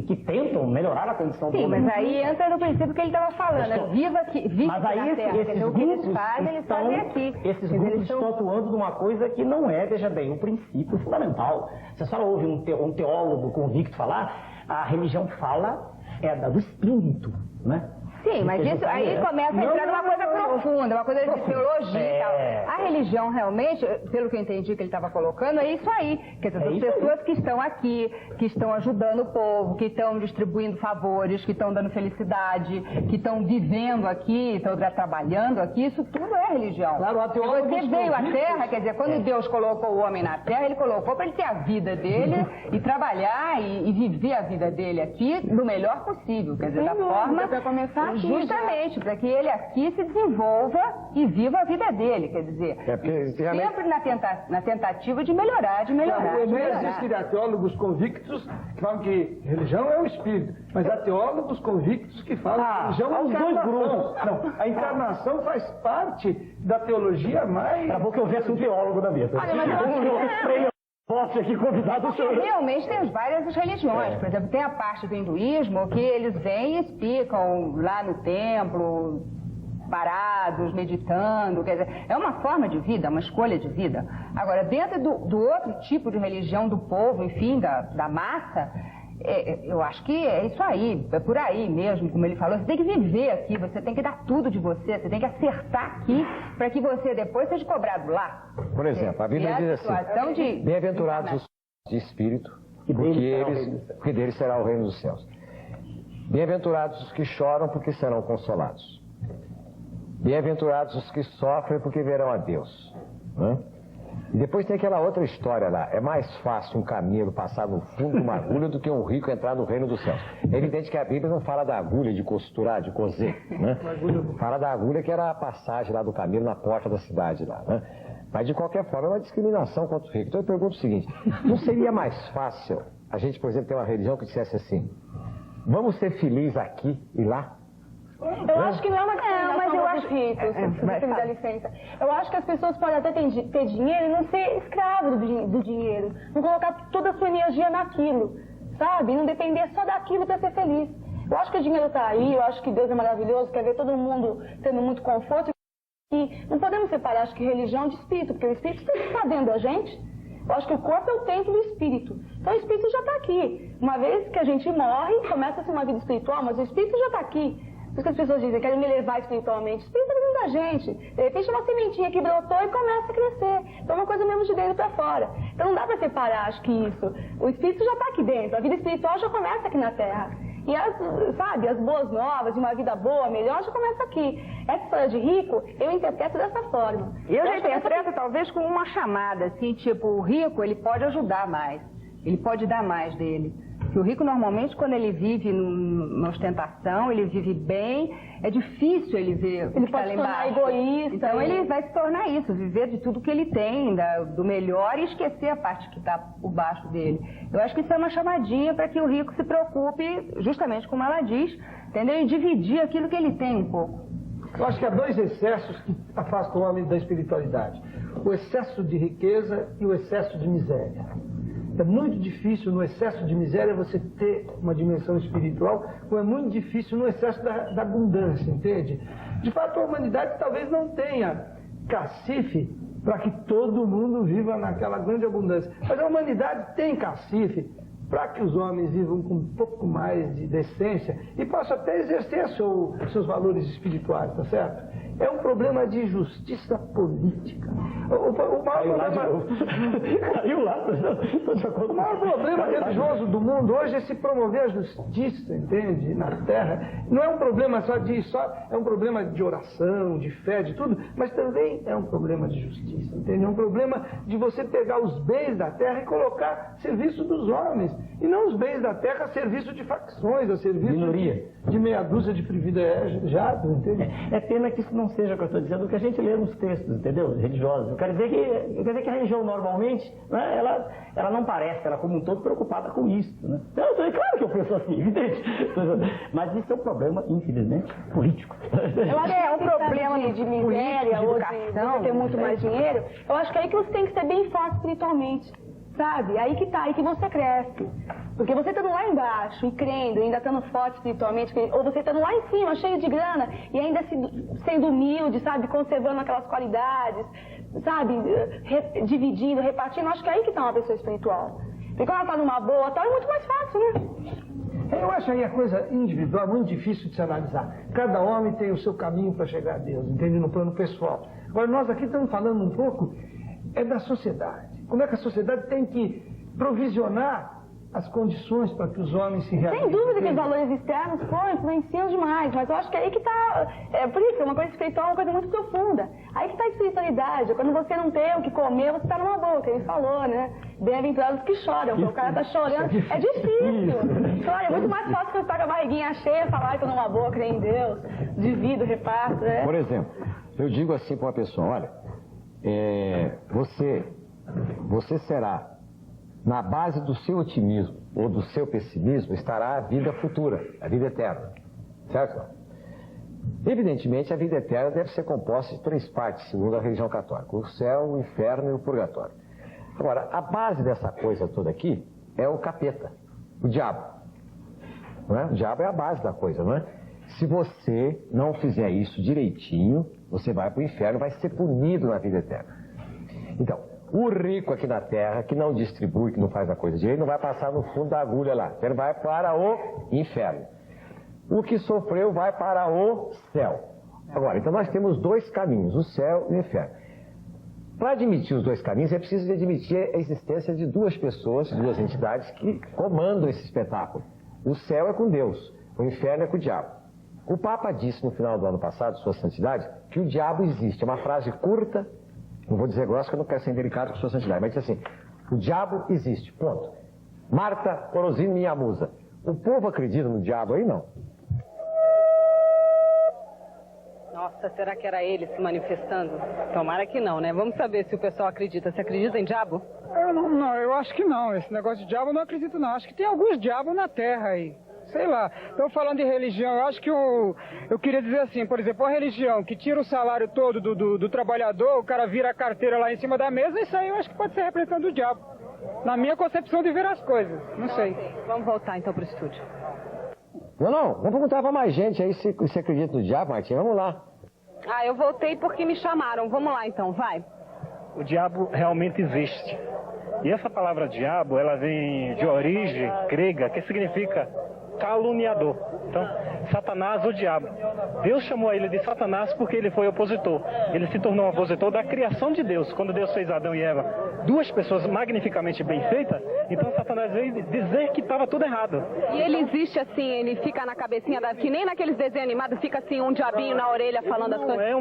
que tentam melhorar a condição do homem. Sim, mas aí entra no princípio que ele estava falando, né? Viva mas aí na Terra, esses o que grupos eles fazem aqui. Esses grupos estão atuando numa coisa que não é, veja bem, um princípio fundamental. Você só ouve um teólogo convicto falar, a religião fala do espírito, né? Sim, mas isso aí começa a entrar numa coisa profunda, uma coisa de teologia e tal. A religião realmente, pelo que eu entendi que ele estava colocando, é isso aí. Quer dizer, as pessoas que estão aqui, que estão ajudando o povo, que estão distribuindo favores, que estão dando felicidade, que estão vivendo aqui, estão trabalhando aqui, isso tudo é religião. Claro, você veio à Terra, quer dizer, quando Deus colocou o homem na Terra, ele colocou para ele ter a vida dele e trabalhar e viver a vida dele aqui do melhor possível, quer dizer, da forma... Para começar justamente, para que ele aqui se desenvolva e viva a vida dele, quer dizer, sempre na tentativa de melhorar, Existem teólogos convictos que falam que religião é o espírito, mas há teólogos convictos que falam que religião é os dois grupos. Não, a encarnação faz parte da teologia mais... Acabou que eu houvesse um teólogo na mesa. Olha, mas posso aqui convidado o senhor. Realmente tem várias religiões. Por exemplo, tem a parte do hinduísmo que eles vêm e explicam lá no templo, parados, meditando. Quer dizer, é uma forma de vida, uma escolha de vida. Agora, dentro do outro tipo de religião do povo, enfim, da massa, eu acho que é isso aí, é por aí mesmo, como ele falou. Você tem que viver aqui, você tem que dar tudo de você tem que acertar aqui para que você depois seja cobrado lá. Por exemplo, a Bíblia diz assim, bem-aventurados os de espírito, porque deles será o reino dos céus. Bem-aventurados os que choram, porque serão consolados. Bem-aventurados os que sofrem, porque verão a Deus. Né? E depois tem aquela outra história lá. É mais fácil um camelo passar no fundo de uma agulha do que um rico entrar no reino dos céus. É evidente que a Bíblia não fala da agulha de costurar, de coser, né? Fala da agulha que era a passagem lá do camelo na porta da cidade lá, né? Mas de qualquer forma é uma discriminação contra o rico. Então eu pergunto o seguinte, não seria mais fácil a gente, por exemplo, ter uma religião que dissesse assim, vamos ser felizes aqui e lá? Eu acho que não é uma discriminação dos ricos, se você me dá licença. Eu acho que as pessoas podem até ter dinheiro e não ser escravo do dinheiro. Não colocar toda a sua energia naquilo, sabe? Não depender só daquilo para ser feliz. Eu acho que o dinheiro está aí, eu acho que Deus é maravilhoso, quer ver todo mundo tendo muito conforto. E não podemos separar, acho que religião de espírito, porque o espírito sempre está dentro da gente. Eu acho que o corpo é o templo do espírito. Então o espírito já está aqui. Uma vez que a gente morre, começa-se uma vida espiritual, mas o espírito já está aqui. Por isso que as pessoas dizem, querem me elevar espiritualmente. O espírito está dentro da gente. De repente uma sementinha que brotou e começa a crescer. Então é uma coisa mesmo de dentro para fora. Então não dá para separar, acho que isso. O espírito já está aqui dentro. A vida espiritual já começa aqui na Terra. E as boas novas, de uma vida boa, melhor, já começa aqui. Essa história de rico, eu interpreto dessa forma. Eu já interpreto talvez com uma chamada, assim, tipo, o rico, ele pode ajudar mais. Ele pode dar mais dele. Porque o rico, normalmente, quando ele vive na ostentação, ele vive bem, é difícil ele ver ele pode se tornar egoísta. Então ele vai se tornar isso, viver de tudo que ele tem, do melhor, e esquecer a parte que está por baixo dele. Eu acho que isso é uma chamadinha para que o rico se preocupe, justamente como ela diz, entendeu? E dividir aquilo que ele tem um pouco. Eu acho que há dois excessos que afastam o homem da espiritualidade. O excesso de riqueza e o excesso de miséria. É muito difícil no excesso de miséria você ter uma dimensão espiritual, como é muito difícil no excesso da abundância, entende? De fato, a humanidade talvez não tenha cacife para que todo mundo viva naquela grande abundância. Mas a humanidade tem cacife para que os homens vivam com um pouco mais de decência e possam até exercer seus valores espirituais, tá certo? É um problema de justiça política. O maior problema religioso do mundo hoje é se promover a justiça, entende? Na Terra. Não é um problema é um problema de oração, de fé, de tudo, mas também é um problema de justiça, entende? É um problema de você pegar os bens da Terra e colocar a serviço dos homens. E não os bens da Terra a serviço de facções, a serviço de meia dúzia de privilegiados, entende? É pena que isso não seja o que eu estou dizendo, o que a gente lê nos textos, entendeu? Religiosos. Eu quero dizer que a religião normalmente, né, ela não parece, ela como um todo preocupada com isso, né? Claro que eu penso assim, entende? Mas isso é um problema, infelizmente, político. Eu acho que é um problema de miséria ou de ter muito mais dinheiro. Eu acho que é aí que você tem que ser bem forte espiritualmente, sabe? Aí que tá, aí que você cresce. Porque você estando lá embaixo e crendo, ainda estando forte espiritualmente, ou você estando lá em cima, cheio de grana, e ainda sendo humilde, sabe? Conservando aquelas qualidades, sabe? Dividindo, repartindo, acho que é aí que está uma pessoa espiritual. Porque quando ela está numa boa, é muito mais fácil, né? Eu acho aí a coisa individual muito difícil de se analisar. Cada homem tem o seu caminho para chegar a Deus, entende? No plano pessoal. Agora, nós aqui estamos falando um pouco da sociedade. Como é que a sociedade tem que provisionar as condições para que os homens se realizem. Sem dúvida que os valores externos influenciam demais, mas eu acho que é aí que está, por isso, uma coisa espiritual é uma coisa muito profunda. Aí que está a espiritualidade, quando você não tem o que comer, você está numa boa, que ele falou, né? Bem-aventurados que choram, porque o cara está chorando, é difícil. Chora, é muito mais fácil que você estar com a barriguinha cheia, falar que estou numa boa, creio em Deus, divido, reparto, né? Por exemplo, eu digo assim para uma pessoa, olha, você será, na base do seu otimismo ou do seu pessimismo, estará a vida futura, a vida eterna, certo? Evidentemente, a vida eterna deve ser composta de 3 partes, segundo a religião católica: o céu, o inferno e o purgatório. Agora, a base dessa coisa toda aqui é o capeta, o diabo. Não é? O diabo é a base da coisa, não é? Se você não fizer isso direitinho, você vai para o inferno, vai ser punido na vida eterna. Então, o rico aqui na Terra, que não distribui, que não faz a coisa direito, não vai passar no fundo da agulha lá. Ele vai para o inferno. O que sofreu vai para o céu. Agora, então nós temos 2 caminhos, o céu e o inferno. Para admitir os 2 caminhos, é preciso admitir a existência de 2 pessoas, 2 entidades que comandam esse espetáculo. O céu é com Deus, o inferno é com o diabo. O Papa disse no final do ano passado, Sua Santidade, que o diabo existe. É uma frase curta, não vou dizer grossa, que eu não quero ser indelicado com Sua Santidade, mas diz assim: o diabo existe, ponto. Marta Orosino, minha musa. O povo acredita no diabo aí? Não. Nossa, será que era ele se manifestando? Tomara que não, né? Vamos saber se o pessoal acredita. Você acredita em diabo? Eu acho que não. Esse negócio de diabo eu não acredito, não. Acho que tem alguns diabos na Terra aí. sei lá. Então, falando de religião, eu acho que eu queria dizer assim, por exemplo, a religião que tira o salário todo do trabalhador, o cara vira a carteira lá em cima da mesa, isso aí eu acho que pode ser representação do diabo. Na minha concepção de ver as coisas, não sei. Vamos voltar então pro estúdio. Não, vamos perguntar pra mais gente aí se você acredita no diabo, Martinha, vamos lá. Eu voltei porque me chamaram, vamos lá então, vai. O diabo realmente existe. E essa palavra diabo, ela vem de origem grega, que significa caluniador. Então, Satanás, o diabo. Deus chamou ele de Satanás porque ele foi opositor. Ele se tornou um opositor da criação de Deus. Quando Deus fez Adão e Eva, duas pessoas magnificamente bem feitas, então Satanás veio dizer que estava tudo errado. E ele existe assim, ele fica na cabecinha que nem naqueles desenhos animados, fica assim um diabinho na orelha falando as coisas. Não é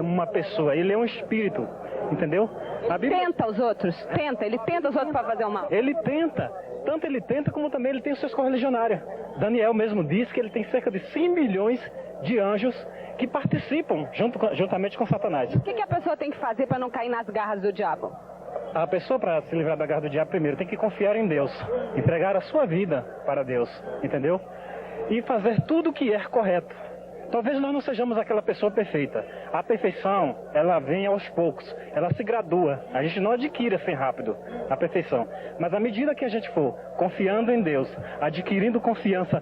uma pessoa, ele é um espírito, entendeu? A Bíblia... Tenta os outros, ele tenta os outros para fazer o mal. Ele tenta, tanto ele tenta como também ele tem os seus correligionários. Daniel mesmo diz que ele tem cerca de 100 milhões de anjos que participam juntamente com Satanás. O que a pessoa tem que fazer para não cair nas garras do diabo? A pessoa, para se livrar da garra do diabo, primeiro tem que confiar em Deus, entregar a sua vida para Deus, entendeu? E fazer tudo o que é correto. Talvez nós não sejamos aquela pessoa perfeita. A perfeição, ela vem aos poucos, ela se gradua. A gente não adquire assim rápido a perfeição. Mas à medida que a gente for confiando em Deus, adquirindo confiança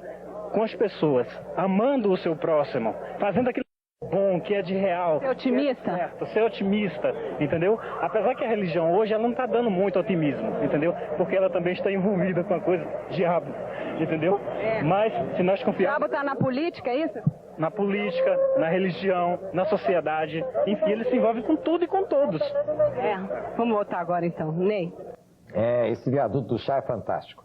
com as pessoas, amando o seu próximo, fazendo aquilo bom, que é de real. Ser otimista? Certo, ser otimista, entendeu? Apesar que a religião hoje, ela não está dando muito otimismo, entendeu? Porque ela também está envolvida com a coisa diabo, entendeu? Mas se nós confiarmos... O diabo está na política, é isso? Na política, na religião, na sociedade, enfim, ele se envolve com tudo e com todos. Vamos voltar agora então. Ney? Esse viaduto do chá é fantástico.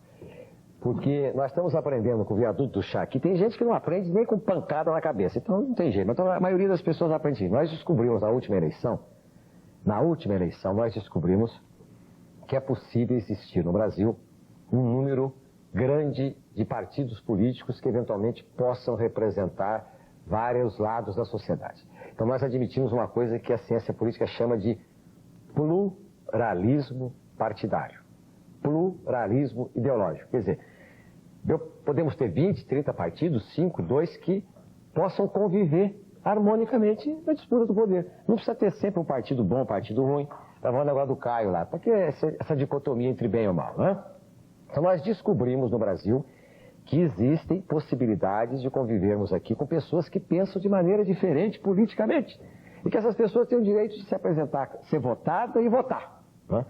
Porque nós estamos aprendendo com o viaduto do chá, que tem gente que não aprende nem com pancada na cabeça. Então não tem jeito. Então, a maioria das pessoas aprende. Nós descobrimos na última eleição, nós descobrimos que é possível existir no Brasil um número grande de partidos políticos que eventualmente possam representar vários lados da sociedade. Então nós admitimos uma coisa que a ciência política chama de pluralismo partidário. Pluralismo ideológico. Quer dizer, podemos ter 20, 30 partidos, 5, 2, que possam conviver harmonicamente na disputa do poder. Não precisa ter sempre um partido bom, um partido ruim. Estava falando agora do Caio lá. Para que essa dicotomia entre bem e mal, né? Então nós descobrimos no Brasil que existem possibilidades de convivermos aqui com pessoas que pensam de maneira diferente politicamente. E que essas pessoas têm o direito de se apresentar, ser votada e votar, né?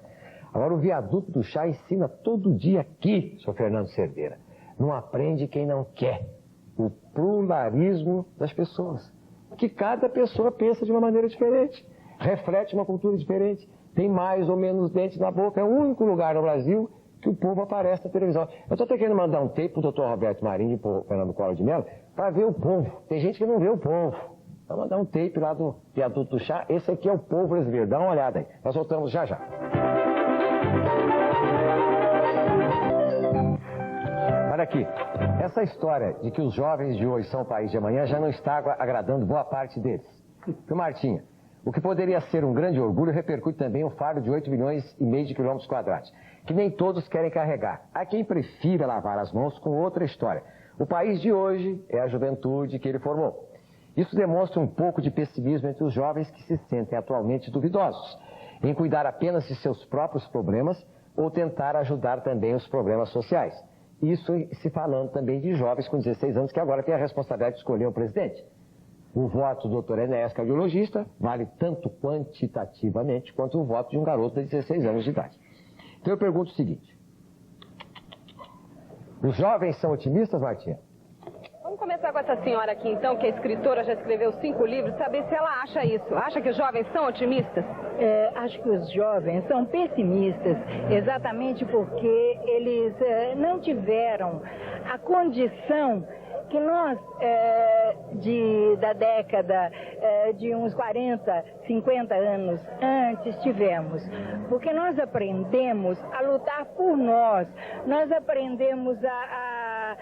Agora, o viaduto do chá ensina todo dia aqui, senhor Fernando Cerdeira. Não aprende quem não quer. O pluralismo das pessoas. Que cada pessoa pensa de uma maneira diferente. Reflete uma cultura diferente. Tem mais ou menos dentes na boca. É o único lugar no Brasil que o povo aparece na televisão. Eu estou até querendo mandar um tape para o doutor Roberto Marinho e para o Fernando Collor de Mello para ver o povo. Tem gente que não vê o povo. Vou mandar um tape lá do viaduto do chá. Esse aqui é o povo brasileiro. Dá uma olhada aí. Nós voltamos já já. Olha aqui, essa história de que os jovens de hoje são o país de amanhã já não está agradando boa parte deles. Viu, Martinha? O que poderia ser um grande orgulho repercute também um fardo de 8,5 milhões de quilômetros quadrados, que nem todos querem carregar. Há quem prefira lavar as mãos com outra história. O país de hoje é a juventude que ele formou. Isso demonstra um pouco de pessimismo entre os jovens que se sentem atualmente duvidosos em cuidar apenas de seus próprios problemas ou tentar ajudar também os problemas sociais. Isso se falando também de jovens com 16 anos que agora têm a responsabilidade de escolher o presidente. O voto do Dr. Enéas, cardiologista, vale tanto quantitativamente quanto o voto de um garoto de 16 anos de idade. Então eu pergunto o seguinte: os jovens são otimistas, Martinha? Vamos começar com essa senhora aqui, então, que é escritora, já escreveu 5 livros, saber se ela acha isso. Acha que os jovens são otimistas? Acho que os jovens são pessimistas, exatamente porque eles não tiveram a condição que nós, da década de uns 40, 50 anos antes tivemos. Porque nós aprendemos a lutar por nós aprendemos a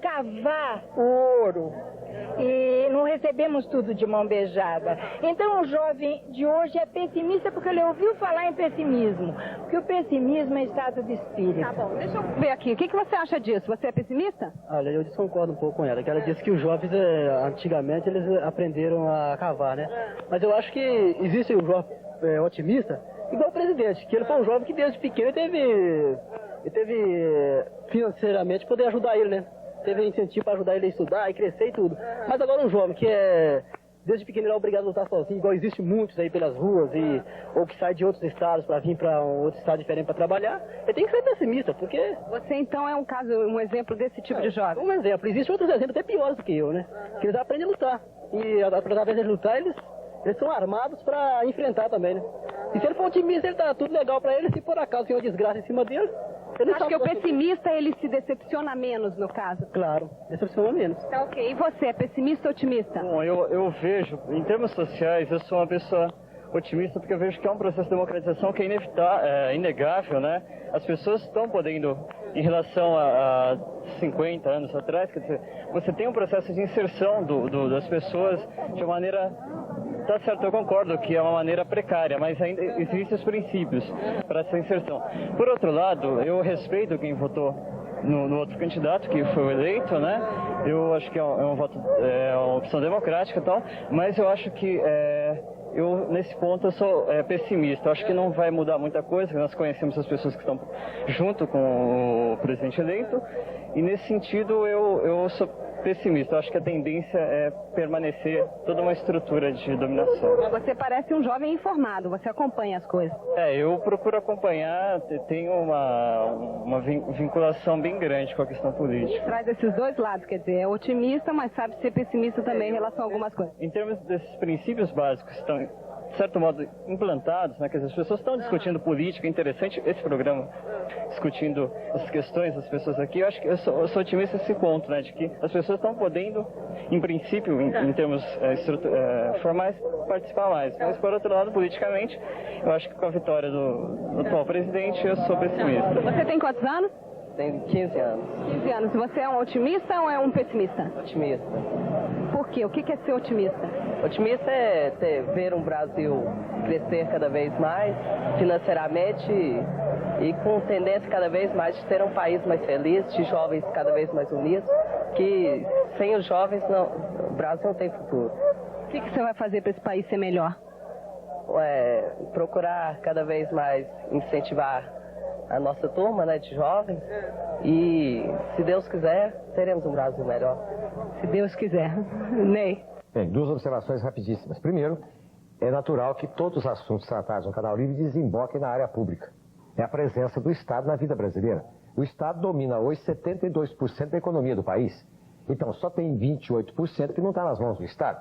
cavar o ouro, E não recebemos tudo de mão beijada. Então o jovem de hoje é pessimista porque ele ouviu falar em pessimismo. Porque o pessimismo é estado de espírito. Tá bom, deixa eu ver aqui. O que você acha disso? Você é pessimista? Olha, eu concordo um pouco com ela. Que ela disse que os jovens, antigamente, eles aprenderam a cavar, né? Mas eu acho que existe um jovem otimista, igual o presidente, que ele foi um jovem que desde pequeno teve financeiramente poder ajudar ele, né? Teve incentivo para ajudar ele a estudar e crescer e tudo. Mas agora um jovem que desde pequeno ele é obrigado a lutar sozinho, igual existe muitos aí pelas ruas, ou que sai de outros estados para vir para um outro estado diferente para trabalhar, ele tem que ser pessimista, porque... Você então é um exemplo desse tipo de jovem? Um exemplo. Existem outros exemplos até piores do que eu, né? Que eles aprendem a lutar. E através de lutar, eles são armados para enfrentar também, né? E se ele for otimista, ele tá tudo legal para ele, se por acaso tem uma desgraça em cima dele... Acho que o pessimista, ele se decepciona menos, no caso. Claro, decepciona menos. Tá ok. E você, é pessimista ou otimista? Bom, eu vejo, em termos sociais, eu sou uma pessoa otimista porque eu vejo que é um processo de democratização que é inegável, né? As pessoas estão podendo, em relação a 50 anos atrás, quer dizer, você tem um processo de inserção das pessoas de uma maneira... Tá certo, eu concordo que é uma maneira precária, mas ainda existem os princípios para essa inserção. Por outro lado, eu respeito quem votou no outro candidato que foi eleito, né? Eu acho que é um voto, é uma opção democrática e tal, mas eu acho que nesse ponto eu sou pessimista. Eu acho que não vai mudar muita coisa, nós conhecemos as pessoas que estão junto com o presidente eleito, e nesse sentido eu sou pessimista. Eu acho que a tendência é permanecer toda uma estrutura de dominação. Você parece um jovem informado, você acompanha as coisas. Eu procuro acompanhar, tenho uma vinculação bem grande com a questão política. Traz esses dois lados, quer dizer, é otimista, mas sabe ser pessimista também em relação a algumas coisas. Em termos desses princípios básicos que estão, de certo modo, implantados, né, que as pessoas estão discutindo política, é interessante esse programa, discutindo as questões das pessoas aqui. Eu acho que eu sou otimista nesse ponto, né, de que as pessoas estão podendo, em princípio, em termos formais, participar mais. Mas, por outro lado, politicamente, eu acho que com a vitória do atual presidente, eu sou pessimista. Você tem quantos anos? Tenho 15 anos. 15 anos. Você é um otimista ou é um pessimista? Otimista. Por quê? O que é ser otimista? Otimista é ver um Brasil crescer cada vez mais financeiramente e com tendência cada vez mais de ter um país mais feliz, de jovens cada vez mais unidos, que sem os jovens o Brasil não tem futuro. O que você vai fazer para esse país ser melhor? Procurar cada vez mais incentivar a nossa turma, né, de jovens, e se Deus quiser, teremos um Brasil melhor. Se Deus quiser. Ney. Bem, duas observações rapidíssimas. Primeiro, é natural que todos os assuntos tratados no Canal Livre desemboquem na área pública. É a presença do Estado na vida brasileira. O Estado domina hoje 72% da economia do país. Então, só tem 28% que não está nas mãos do Estado.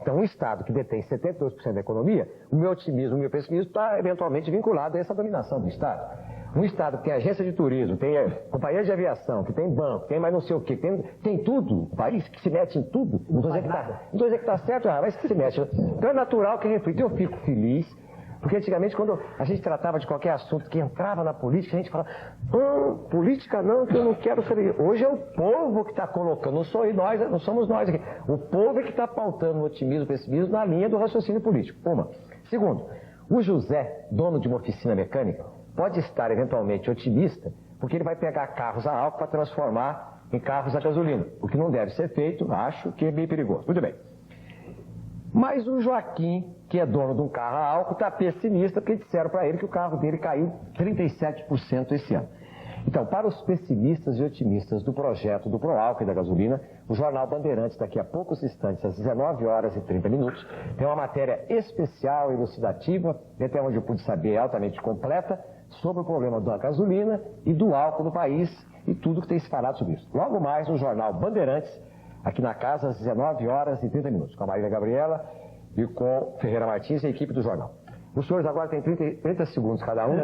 Então, um Estado que detém 72% da economia, o meu otimismo, o meu pessimismo está eventualmente vinculado a essa dominação do Estado. Um Estado que tem agência de turismo, tem companhia de aviação, que tem banco, tem mais não sei o quê, tem tudo, o país que se mete em tudo. Não estou dizendo que está certo, mas que se mete. Então é natural que reflita. Eu fico feliz, porque antigamente quando a gente tratava de qualquer assunto que entrava na política, a gente falava, política não, que eu não quero saber. Hoje é o povo que está colocando, não somos nós aqui. O povo é que está pautando o otimismo e o pessimismo na linha do raciocínio político. Uma. Segundo, o José, dono de uma oficina mecânica, pode estar eventualmente otimista, porque ele vai pegar carros a álcool para transformar em carros a gasolina. O que não deve ser feito, acho que é bem perigoso. Muito bem. Mas o Joaquim, que é dono de um carro a álcool, está pessimista, porque disseram para ele que o carro dele caiu 37% esse ano. Então, para os pessimistas e otimistas do projeto do Proálcool e da gasolina, o Jornal Bandeirantes, daqui a poucos instantes, às 19 horas e 30 minutos, tem uma matéria especial e elucidativa, até onde eu pude saber, altamente completa, sobre o problema da gasolina e do álcool no país e tudo que tem se falado sobre isso. Logo mais no Jornal Bandeirantes, aqui na casa, às 19 horas e 30 minutos, com a Marília Gabriela e com Ferreira Martins e a equipe do jornal. Os senhores agora têm 30 segundos cada um,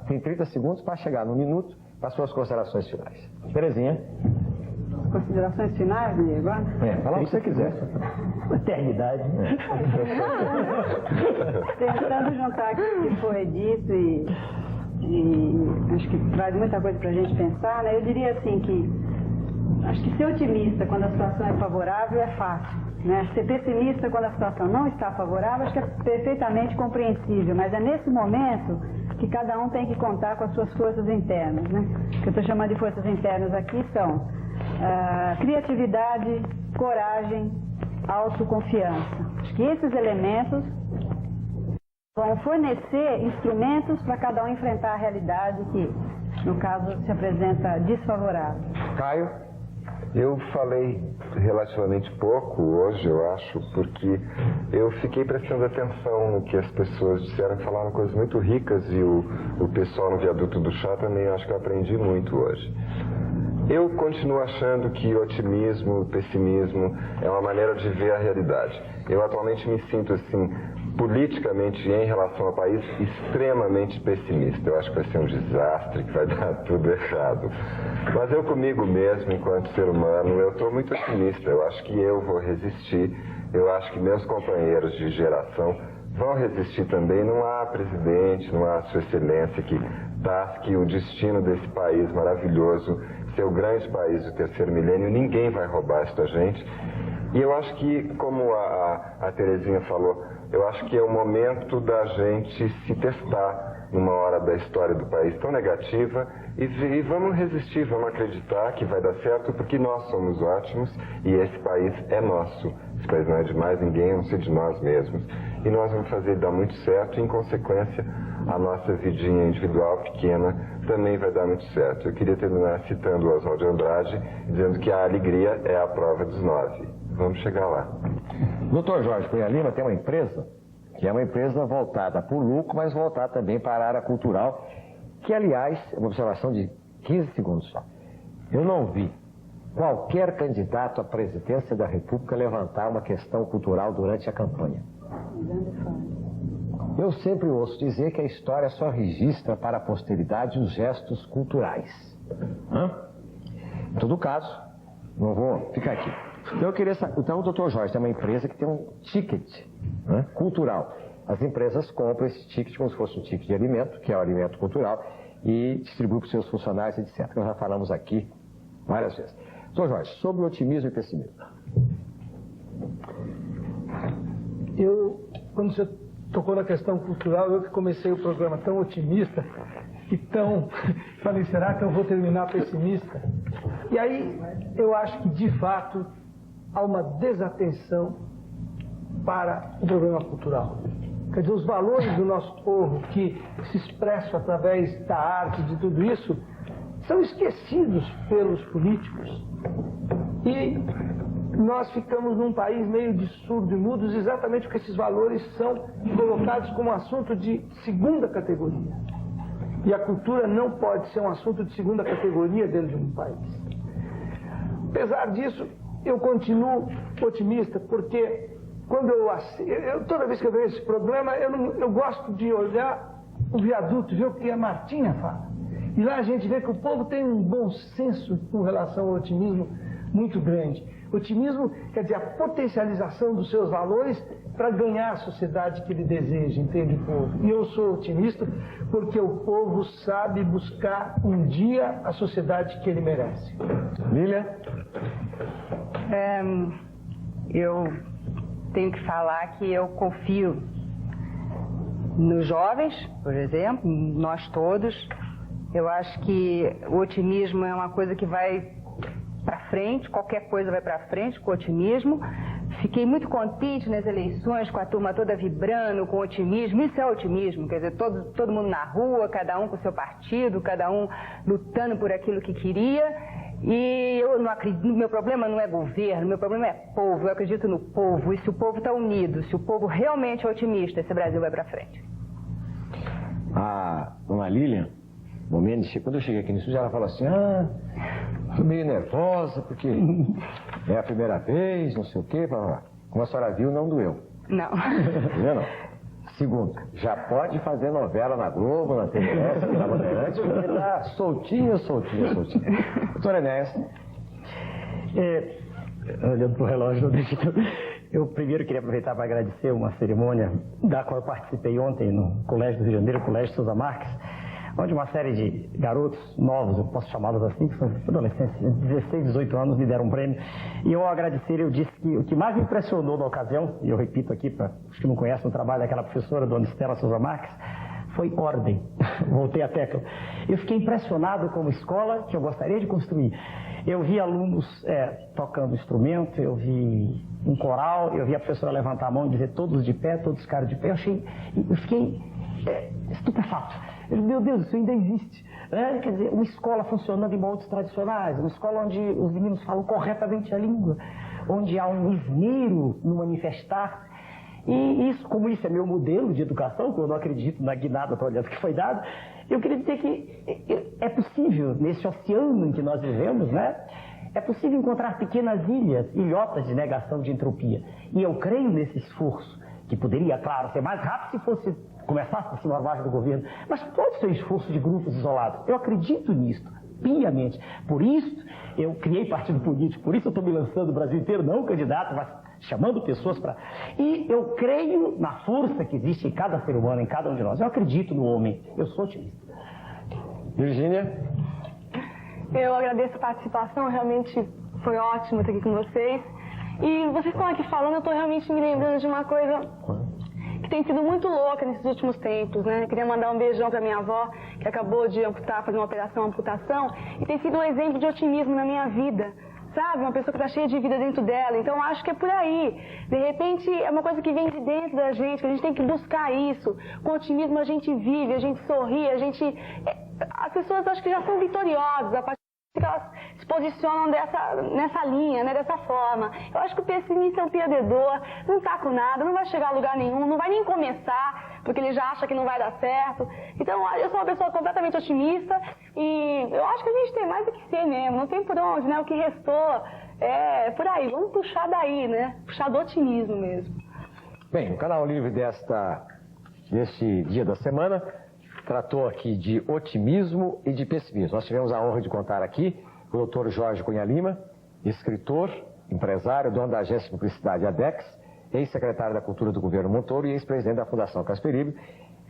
tem 30 segundos para chegar no minuto para suas considerações finais. Terezinha. Considerações finais, Diego? Fala o que você quiser. Eternidade. Tentando juntar aquilo que foi dito e acho que traz muita coisa para a gente pensar, né? Eu diria assim que Acho que ser otimista quando a situação é favorável é fácil, né? Ser pessimista quando a situação não está favorável, acho que é perfeitamente compreensível, mas é nesse momento que cada um tem que contar com as suas forças internas, né? O que eu estou chamando de forças internas aqui são criatividade, coragem, autoconfiança. Acho que esses elementos vão fornecer instrumentos para cada um enfrentar a realidade que, no caso, se apresenta desfavorável. Caio? Eu falei relativamente pouco hoje, eu acho, porque eu fiquei prestando atenção no que as pessoas disseram, falaram coisas muito ricas e o pessoal no viaduto do chá também, acho que eu aprendi muito hoje. Eu continuo achando que otimismo, pessimismo é uma maneira de ver a realidade. Eu atualmente me sinto assim, politicamente em relação ao país, extremamente pessimista. Eu acho que vai ser um desastre, que vai dar tudo errado. Mas eu comigo mesmo, enquanto ser humano, eu estou muito otimista. Eu acho que eu vou resistir. Eu acho que meus companheiros de geração vão resistir também. Não há presidente, não há Sua Excelência que tasque o destino desse país maravilhoso, ser o grande país do terceiro milênio. Ninguém vai roubar isso da gente. E eu acho que, como a Terezinha falou, eu acho que é o momento da gente se testar numa hora da história do país tão negativa e vamos resistir, vamos acreditar que vai dar certo, porque nós somos ótimos e esse país é nosso. Esse país não é de mais ninguém, a não ser de nós mesmos. E nós vamos fazer dar muito certo e, em consequência, a nossa vidinha individual pequena também vai dar muito certo. Eu queria terminar citando o Oswald de Andrade, dizendo que a alegria é a prova dos 9. Vamos chegar lá. Dr. Jorge Cunha Lima tem uma empresa, que é uma empresa voltada para o lucro, mas voltada também para a área cultural, que, aliás, é uma observação de 15 segundos só. Eu não vi qualquer candidato à presidência da República levantar uma questão cultural durante a campanha. Eu sempre ouço dizer que a história só registra para a posteridade os gestos culturais. Em todo caso, não vou ficar aqui. Eu queria saber, então o Dr. Jorge tem uma empresa que tem um ticket cultural. As empresas compram esse ticket como se fosse um ticket de alimento, que é o alimento cultural, e distribuem para os seus funcionários, etc. Nós já falamos aqui várias vezes. Dr. Jorge, sobre o otimismo e pessimismo. Quando você tocou na questão cultural, eu que comecei o programa tão otimista e tão... Falei, será que eu vou terminar pessimista? E aí, eu acho que, de fato, há uma desatenção para o programa cultural. Quer dizer, os valores do nosso povo que se expressam através da arte, de tudo isso, são esquecidos pelos políticos. E nós ficamos num país meio de surdo e mudos exatamente porque esses valores são colocados como assunto de segunda categoria. E a cultura não pode ser um assunto de segunda categoria dentro de um país. Apesar disso, eu continuo otimista, porque quando toda vez que eu vejo esse programa, eu gosto de olhar o viaduto, ver o que a Martinha fala. E lá a gente vê que o povo tem um bom senso com relação ao otimismo muito grande. Otimismo quer dizer a potencialização dos seus valores para ganhar a sociedade que ele deseja, entende, o povo? E eu sou otimista porque o povo sabe buscar um dia a sociedade que ele merece. Lília? Eu tenho que falar que eu confio nos jovens, por exemplo, nós todos. Eu acho que o otimismo é uma coisa que vai para frente, qualquer coisa vai para frente com otimismo. Fiquei muito contente nas eleições, com a turma toda vibrando, com otimismo. Isso é otimismo, quer dizer, todo mundo na rua, cada um com o seu partido, cada um lutando por aquilo que queria. E eu não acredito, meu problema não é governo, meu problema é povo, eu acredito no povo. E se o povo está unido, se o povo realmente é otimista, esse Brasil vai para frente. A dona Lilian, quando eu cheguei aqui no estúdio, ela falou assim, tô meio nervosa, porque é a primeira vez, não sei o quê. Como a senhora viu, não doeu. Não. Não. Segundo, já pode fazer novela na Globo, na TVS, na Bandeirantes, porque tá soltinho. Doutor Enéas. Olhando para o relógio, eu primeiro queria aproveitar para agradecer uma cerimônia da qual eu participei ontem no Colégio do Rio de Janeiro, o Colégio Sousa Marques, onde uma série de garotos novos, eu posso chamá-los assim, que são adolescentes, 16, 18 anos, me deram um prêmio. E eu, ao agradecer, eu disse que o que mais me impressionou na ocasião, e eu repito aqui para os que não conhecem o trabalho daquela professora, dona Estela Souza Marques, foi ordem. Voltei à tecla. Eu fiquei impressionado com uma escola que eu gostaria de construir. Eu vi alunos tocando instrumento, eu vi um coral, eu vi a professora levantar a mão e dizer todos de pé, todos ficaram de pé. Eu fiquei estupefato. Meu Deus, isso ainda existe. Quer dizer, uma escola funcionando em moldes tradicionais, uma escola onde os meninos falam corretamente a língua, onde há um esmero no manifestar. E isso, como isso é meu modelo de educação, que eu não acredito na guinada toda que foi dada, eu queria dizer que é possível, nesse oceano em que nós vivemos, né? É possível encontrar pequenas ilhas, ilhotas de negação de entropia. E eu creio nesse esforço, que poderia, claro, ser mais rápido se começasse assim uma margem do governo, mas pode ser um esforço de grupos isolados. Eu acredito nisso, piamente. Por isso, eu criei partido político, por isso eu estou me lançando no Brasil inteiro, não candidato, mas chamando pessoas para... E eu creio na força que existe em cada ser humano, em cada um de nós. Eu acredito no homem, eu sou otimista. Virgínia? Eu agradeço a participação, realmente foi ótimo estar aqui com vocês. E vocês estão aqui falando, eu estou realmente me lembrando de uma coisa que tem sido muito louca nesses últimos tempos, né? Eu queria mandar um beijão para minha avó, que acabou de fazer uma operação, amputação, e tem sido um exemplo de otimismo na minha vida. Sabe, uma pessoa que está cheia de vida dentro dela. Então, acho que é por aí. De repente, é uma coisa que vem de dentro da gente, que a gente tem que buscar isso. Com otimismo, a gente vive, a gente sorri, as pessoas, acho que já são vitoriosas, a partir que elas se posicionam nessa linha, né, dessa forma. Eu acho que o pessimista é um perdedor, não está com nada, não vai chegar a lugar nenhum, não vai nem começar, porque ele já acha que não vai dar certo. Então, eu sou uma pessoa completamente otimista e eu acho que a gente tem mais do que ser mesmo, não tem por onde, né? O que restou é por aí, vamos puxar daí, né? Puxar do otimismo mesmo. Bem, o Canal Livre deste dia da semana tratou aqui de otimismo e de pessimismo. Nós tivemos a honra de contar aqui o Dr. Jorge Cunha Lima, escritor, empresário, dono da agência de publicidade ADEX, ex-secretário da Cultura do governo Montoro e ex-presidente da Fundação Casperibe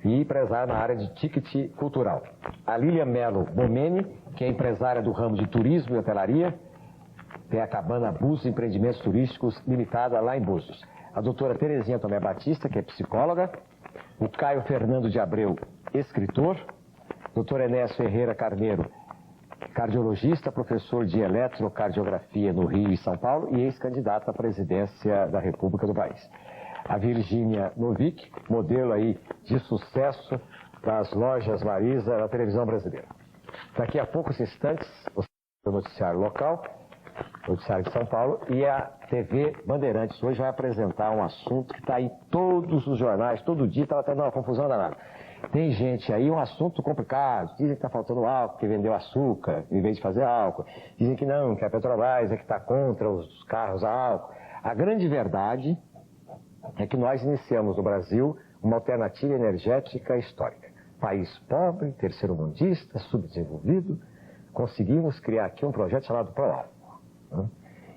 e empresário na área de ticket cultural. A Lilian Mello Bomeni, que é empresária do ramo de turismo e hotelaria, tem a Cabana Búzios Empreendimentos Turísticos Limitada lá em Búzios. A doutora Terezinha Tomé Batista, que é psicóloga, o Caio Fernando de Abreu, escritor, Dr. Enéas Ferreira Carneiro, cardiologista, professor de eletrocardiografia no Rio e São Paulo e ex-candidato à presidência da República do país. A Virgínia Novick, modelo aí de sucesso das lojas Marisa da televisão brasileira. Daqui a poucos instantes, o noticiário local, o noticiário de São Paulo, e a TV Bandeirantes hoje vai apresentar um assunto que está em todos os jornais, todo dia está tendo uma confusão danada. Tem gente aí, um assunto complicado, dizem que está faltando álcool, que vendeu açúcar em vez de fazer álcool. Dizem que não, que a Petrobras é que está contra os carros a álcool. A grande verdade é que nós iniciamos no Brasil uma alternativa energética histórica. País pobre, terceiro-mundista, subdesenvolvido, conseguimos criar aqui um projeto chamado ProAlco.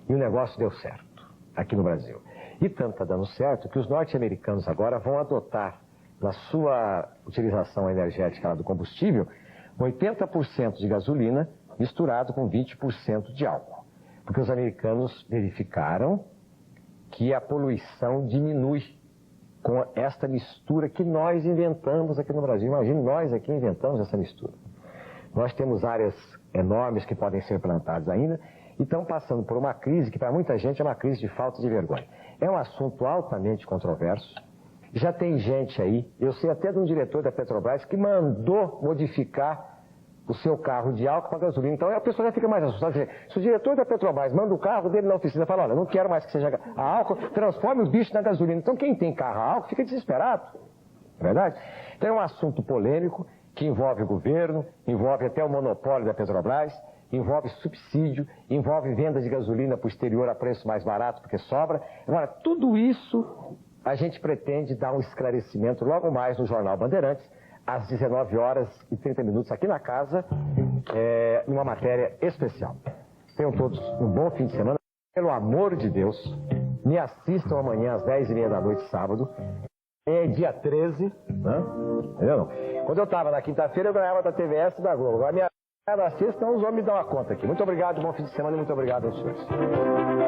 E o negócio deu certo aqui no Brasil. E tanto está dando certo que os norte-americanos agora vão adotar na sua utilização energética do combustível, 80% de gasolina misturado com 20% de álcool. Porque os americanos verificaram que a poluição diminui com esta mistura que nós inventamos aqui no Brasil. Imagine, nós aqui inventamos essa mistura. Nós temos áreas enormes que podem ser plantadas ainda e estão passando por uma crise que para muita gente é uma crise de falta de vergonha. É um assunto altamente controverso. Já tem gente aí, eu sei até de um diretor da Petrobras que mandou modificar o seu carro de álcool para gasolina. Então a pessoa já fica mais assustada. Se o diretor da Petrobras manda o carro dele na oficina e fala, olha, não quero mais que seja a álcool, transforme os bichos na gasolina. Então quem tem carro a álcool fica desesperado. Não é verdade? Então é um assunto polêmico que envolve o governo, envolve até o monopólio da Petrobras, envolve subsídio, envolve venda de gasolina para o exterior a preço mais barato porque sobra. Agora, tudo isso a gente pretende dar um esclarecimento logo mais no Jornal Bandeirantes, às 19 horas e 30 minutos aqui na casa, numa matéria especial. Tenham todos um bom fim de semana. Pelo amor de Deus, me assistam amanhã às 10h30 da noite, sábado. É dia 13, né? Entendeu? Quando eu estava na quinta-feira, eu ganhava da TVS e da Globo. Agora minha na sexta, então os homens me dão a conta aqui. Muito obrigado, bom fim de semana e muito obrigado aos senhores.